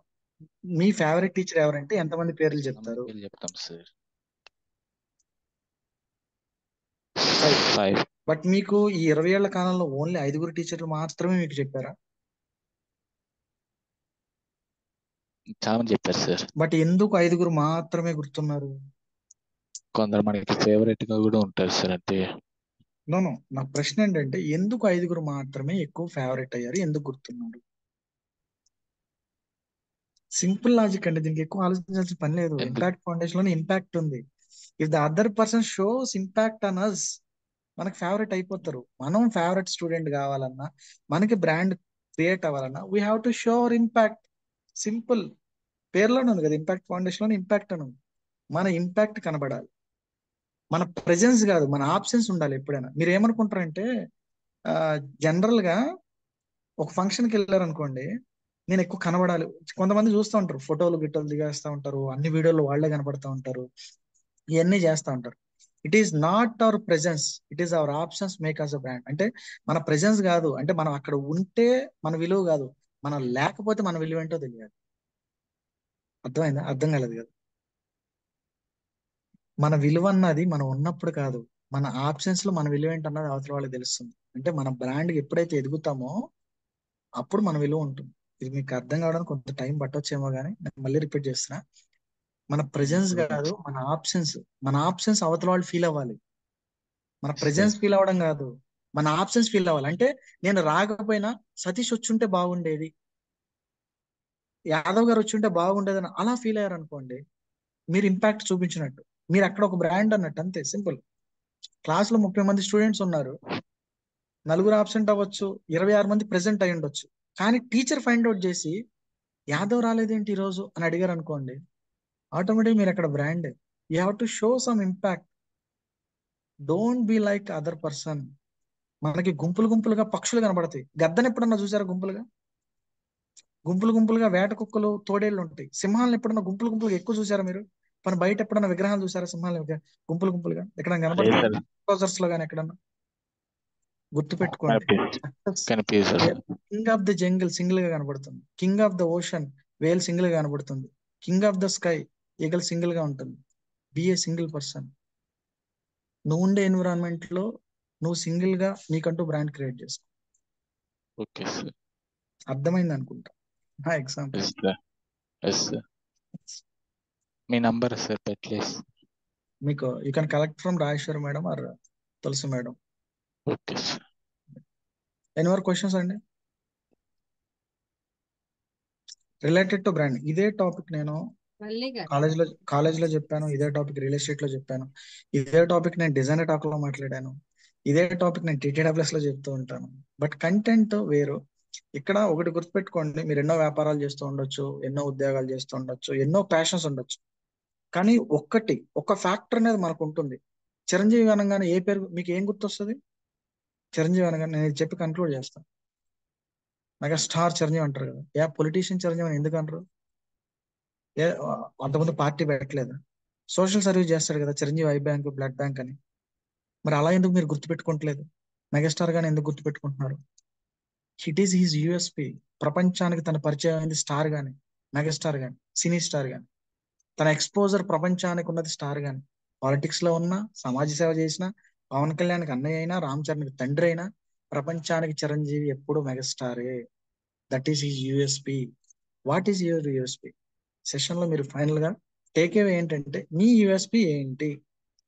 మీ ఫేవరెట్ టీచర్ ఎవరంటే ఎంతమంది పేర్లు చెప్తారు? పేర్లు చెప్తాం సార్. 5. 5. బట్ మీకు ఈ 20 ఏళ్ల కాలంలో ఓన్లీ 5 టీచర్లు మాత్రమే మీకు చెప్పారా? చాలా మంది చెప్పారు సార్. బట్ ఎందుకు 5 మాత్రమే గుర్తున్నారు? కొందరు మనకి ఫేవరెట్ గా కూడా ఉంటారు సార్. అంటే నో, నా ప్రశ్న ఏంటంటే ఎందుకు 5 మాత్రమే ఎక్కువ ఫేవరెట్ అయ్యారు, ఎందుకు గుర్తున్నారు? సింపుల్ లాజిక్ అండి, దీనికి ఎక్కువ ఆలోచించాల్సిన పని లేదు. ఇంపాక్ట్ ఫౌండేషన్ లోనే ఇంపాక్ట్ ఉంది. If the other person shows impact on us, మనకి ఫేవరెట్ అయిపోతారు. మనం ఫేవరెట్ స్టూడెంట్ కావాలన్నా, మనకి బ్రాండ్ క్రియేట్ అవ్వాలన్నా, we have to show our impact. Simple. పేర్లోనే ఉంది కదా, ఇంపాక్ట్ ఫౌండేషన్ లోనే ఇంపాక్ట్ అని ఉంది. మన ఇంపాక్ట్ కనబడాలి, మన ప్రెజెన్స్ కాదు, మన ఆబ్సెన్స్ ఉండాలి ఎప్పుడైనా. మీరు ఏమనుకుంటారంటే జనరల్ గా ఒక ఫంక్షన్కి వెళ్ళారు అనుకోండి, నేను ఎక్కువ కనబడాలి. కొంతమంది చూస్తూ ఉంటారు, ఫోటోలు గిట్టోలు దిగేస్తూ ఉంటారు, అన్ని వీడియోలు వాళ్లే కనబడుతూ ఉంటారు, ఇవన్నీ చేస్తూ ఉంటారు. It is not our presence, it is our options make us a brand. అంటే మన ప్రెజెన్స్ కాదు, అంటే మనం అక్కడ ఉంటే మన విలువ కాదు, మనం లేకపోతే మన విలువ ఏంటో తెలియాలి. అర్థమైందా? అర్థం కాలేదు కదా. మన విలువ అన్నది మనం ఉన్నప్పుడు కాదు, మన ఆప్షన్స్ లో మన విలువ ఏంటన్నది అవతల వాళ్ళకి తెలుస్తుంది. అంటే మన బ్రాండ్ ఎప్పుడైతే ఎదుగుతామో అప్పుడు మన విలువ ఉంటుంది. ఇది మీకు అర్థం కావడానికి కొంత టైం పట్టొచ్చేమో, కానీ నేను మళ్ళీ రిపీట్ చేస్తున్నా. మన ప్రెజెన్స్ కాదు, మన ఆప్షన్స్ అవతల వాళ్ళు ఫీల్ అవ్వాలి. మన ప్రెజెన్స్ ఫీల్ అవ్వడం కాదు, మన ఆప్షన్స్ ఫీల్ అవ్వాలి. అంటే నేను రాకపోయినా సతీష్ వచ్చుంటే బాగుండేది, యాదవ్ గారు వచ్చుంటే బాగుండేది అని అలా ఫీల్ అయ్యారు అనుకోండి, మీరు ఇంపాక్ట్ చూపించినట్టు, మీరు అక్కడ ఒక బ్రాండ్ అన్నట్టు. అంతే సింపుల్. క్లాస్ లో 30 మంది స్టూడెంట్స్ ఉన్నారు, 4 ఆబ్సెంట్ అవ్వచ్చు, 26 మంది ప్రెసెంట్ అయి ఉండొచ్చు. కానీ టీచర్ ఫైండ్ అవుట్ చేసి యాదవ్ రాలేదేంటి ఈ రోజు అని అడిగారు అనుకోండి, ఆటోమేటిక్ మీరు అక్కడ brand. You have to show some impact. Don't be like other person. మనకి గుంపులుగా పక్షులు కనబడతాయి. గద్దను ఎప్పుడన్నా చూసారా గుంపులుగా? గుంపులుగా వేట కుక్కలు, తోడేళ్లు ఉంటాయి. సింహాలను ఎప్పుడన్నా గుంపులుగా ఎక్కువ చూసారా మీరు? మన బయట ఎప్పుడన్నా విగ్రహాలు చూసారా సింహాలు గుంపులుగా? ఎక్కడన్నా కనబడతాయి ట్రౌజర్స్ లో కానీ ఎక్కడన్నా? గుర్తు పెట్టుకోండి, king of the jungle single గా కనబడుతుంది, king of the ocean whale single గా కనబడుతుంది, king of the sky eagle single గా ఉంటుంది. Be a single person. నువ్వు ఉండే ఎన్విరాన్మెంట్ లో నువ్వు సింగిల్ గా నీకంటూ బ్రాండ్ క్రియేట్ చేసుకో. ఓకే సార్, అర్థమైంది అనుకుంటా నా ఎగ్జాంపుల్. మీ నంబర్ సార్ ప్లీజ్. మీకు you can collect from Rajeswari madam or Tulasi madam. Okay sir. Any more questions అండి రిలేటెడ్ టు బ్రాండ్? ఇదే టాపిక్ నేను కాలేజ్ లో చెప్పాను, ఇదే టాపిక్ రియల్ ఎస్టేట్ లో చెప్పాను, ఇదే టాపిక్ నేను డిజైనర్ టాక్ లో మాట్లాడాను, ఇదే టాపిక్ నేను TTWS లో చెప్తూ ఉంటాను. బట్ కంటెంట్ వేరు. ఇక్కడ ఒకటి గుర్తుపెట్టుకోండి, మీరు ఎన్నో వ్యాపారాలు చేస్తూ ఉండొచ్చు, ఎన్నో ఉద్యోగాలు చేస్తూ ఉండొచ్చు, ఎన్నో ప్యాషన్స్ ఉండొచ్చు, కానీ ఒక ఫ్యాక్టర్ అనేది మనకు ఉంటుంది. చిరంజీవి అనగానే ఏ పేరు మీకు ఏం గుర్తొస్తుంది? చిరంజీవి అనగానే నేను ఇది చెప్పి కన్క్లూడ్ చేస్తాను. మెగాస్టార్ చిరంజీవి అంటారు కదా, ఏ పొలిటీషియన్ చిరంజీవి అని ఎందుకు అంటారు? ఏ అంతకుముందు పార్టీ పెట్టలేదా? సోషల్ సర్వీస్ చేస్తాడు కదా Chiranjeevi, eye bank, blood bank అని. మరి అలా ఎందుకు మీరు గుర్తుపెట్టుకోవట్లేదు? మెగాస్టార్ గాని ఎందుకు గుర్తుపెట్టుకుంటున్నారు? It is his USP. ప్రపంచానికి తన పరిచయం అయింది స్టార్ గాని, మెగాస్టార్ గాని, సినీ స్టార్ గాని. తన ఎక్స్పోజర్ ప్రపంచానికి ఉన్నది స్టార్ గాని. పాలిటిక్స్ లో ఉన్న, సమాజ సేవ చేసిన, పవన్ కళ్యాణ్కి అన్నయ్య అయినా, రామ్ చరణ్కి తండ్రి అయినా, ప్రపంచానికి చిరంజీవి ఎప్పుడు మెగాస్టారే. That is his USP. What is your USP? Session లో మీరు ఫైనల్ గా టేక్ అవే ఏంటంటే, నీ యూఎస్పి ఏంటి?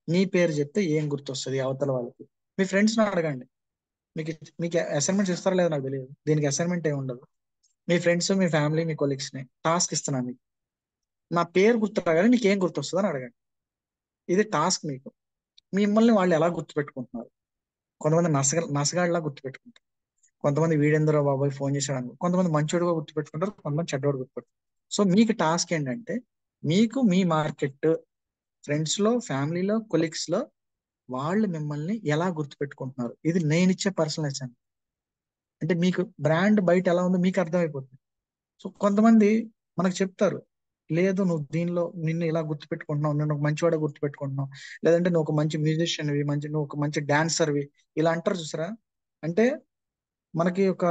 నీ పేరు చెప్తే ఏం గుర్తొస్తుంది అవతల వాళ్ళకి? మీ ఫ్రెండ్స్ ని అడగండి. మీకు మీకు అసైన్మెంట్స్ ఇస్తారా లేదా నాకు తెలియదు, దీనికి అసైన్మెంట్ ఏమి ఉండదు. మీ ఫ్రెండ్స్, మీ ఫ్యామిలీ, మీ కొలీగ్స్ ని టాస్క్ ఇస్తున్నాను మీకు. నా పేరు గుర్తురాగానే నీకు ఏం గుర్తొస్తుంది అని అడగండి. ఇది టాస్క్ మీకు. మిమ్మల్ని వాళ్ళు ఎలా గుర్తుపెట్టుకుంటున్నారు? కొంతమంది నసగాడిలా గుర్తుపెట్టుకుంటారు, కొంతమంది వీడేంద్ర బాబాయ్ ఫోన్ చేశాడు, కొంతమంది మంచోడుగా గుర్తుపెట్టుకుంటారు, కొంతమంది చెడ్డోడు గుర్తుపెట్టుకుంటారు. సో మీకు టాస్క్ ఏంటంటే, మీకు మీ మార్కెట్, ఫ్రెండ్స్ లో, ఫ్యామిలీలో, కొలీగ్స్ లో వాళ్ళు మిమ్మల్ని ఎలా గుర్తుపెట్టుకుంటున్నారు, ఇది నేను ఇచ్చే పర్సనల్ అసైన్మెంట్. అంటే మీకు బ్రాండ్ బయట ఎలా ఉందో మీకు అర్థమైపోతుంది. సో కొంతమంది మనకు చెప్తారు, లేదు నువ్వు దీనిలో నిన్ను ఇలా గుర్తుపెట్టుకుంటున్నావు, నువ్వు ఒక మంచివాడ గుర్తుపెట్టుకుంటున్నావు, లేదంటే నువ్వు ఒక మంచి మ్యూజిషియన్వి, నువ్వు ఒక మంచి డాన్సర్వి, ఇలా అంటారు చూసారా? అంటే మనకి ఒక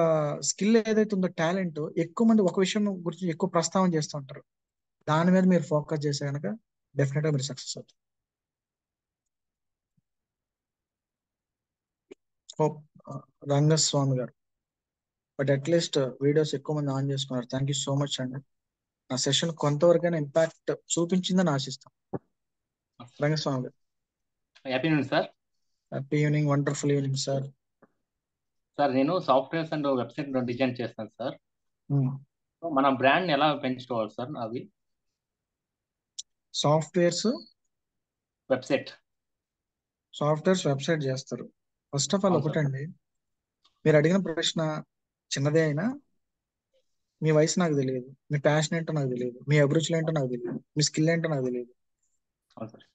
స్కిల్ ఏదైతే ఉందో, టాలెంట్, ఎక్కువ మంది ఒక విషయం గురించి ఎక్కువ ప్రస్తావన చేస్తూ ఉంటారు. దాని మీద మీరు ఫోకస్ చేస్తే కనుక డెఫినెట్ గా మీరు సక్సెస్ అవుతారు. హోప్ రంగస్వామి గారు, బట్ అట్లీస్ట్ వీడియోస్ ఎక్కువ మంది ఆన్ చేసుకున్నారు. థ్యాంక్ యూ సో మచ్ అండి. నా సెషన్ కొంతవరకైనా ఇంపాక్ట్ చూపించిందని ఆశిస్తాం. రంగస్వామి గారు, happy new sir. Happy evening, wonderful evening sir. Sir నేను సాఫ్ట్వేర్స్ అండ్ వెబ్సైట్ డిజైన్ చేస్తాను సార్. మన బ్రాండ్ ఎలా పెంచుకోవాలి సార్? అవి సాఫ్ట్వేర్స్ వెబ్సైట్ చేస్తారు. ఫస్ట్ ఆఫ్ ఆల్ అవును సార్. ఒకటండి, మీరు అడిగిన ప్రశ్న చిన్నదే అయినా, మీ వయసు నాకు తెలియదు, మీ ప్యాషన్ ఏంటో నాకు తెలియదు, మీ అభిరుచులు ఏంటో నాకు తెలియదు, మీ స్కిల్ ఏంటో నాకు తెలియదు. అవును సార్.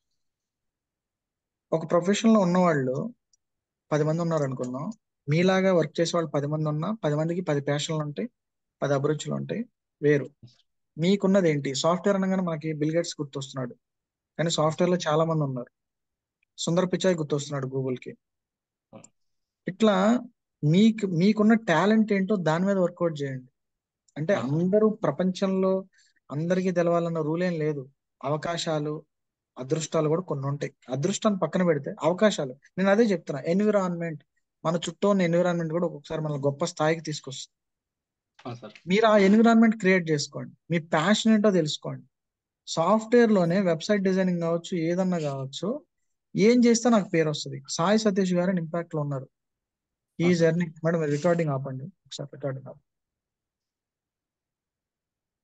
ఒక ప్రొఫెషన్ లో ఉన్నవాళ్ళు 10 మంది ఉన్నారు అనుకుందాం. మీలాగా వర్క్ చేసే వాళ్ళు 10 మంది ఉన్నా, 10 మందికి 10 ప్యాషన్లు ఉంటాయి, 10 అభిరుచులు ఉంటాయి, వేరు. మీకున్నది ఏంటి? సాఫ్ట్వేర్ అనగానే మనకి బిల్ గేట్స్ గుర్తొస్తున్నాడు, కానీ సాఫ్ట్వేర్ లో చాలా మంది ఉన్నారు. సుందర్ పిచాయ్ గుర్తొస్తున్నాడు గూగుల్ కి. ఇట్లా మీకున్న టాలెంట్ ఏంటో దాని మీద వర్కౌట్ చేయండి. అంటే అందరూ ప్రపంచంలో అందరికీ తెలవాలన్న రూల్ ఏం లేదు. అవకాశాలు, అదృష్టాలు కూడా కొన్ని ఉంటాయి. అదృష్టాన్ని పక్కన పెడితే అవకాశాలు, నేను అదే చెప్తున్నా. ఎన్విరాన్మెంట్, మన చుట్టూ ఉన్న ఎన్విరాన్మెంట్ కూడా ఒక్కొక్కసారి మన గొప్ప స్థాయికి తీసుకొస్తుంది. అవును సార్. మీరు ఆ ఎన్విరాన్మెంట్ క్రియేట్ చేసుకోండి, మీ ప్యాషన్ ఏంటో తెలుసుకోండి. సాఫ్ట్వేర్ లోనే వెబ్సైట్ డిజైనింగ్ కావచ్చు, ఏదన్నా కావచ్చు, ఏం చేస్తే నాకు పేరు వస్తుంది. సాయి సతీష్ గారు ఇంపాక్ట్ లో ఉన్నారు. ఈ జర్నీ. మేడం రికార్డింగ్ ఆపండి ఒకసారి, రికార్డింగ్ ఆపండి.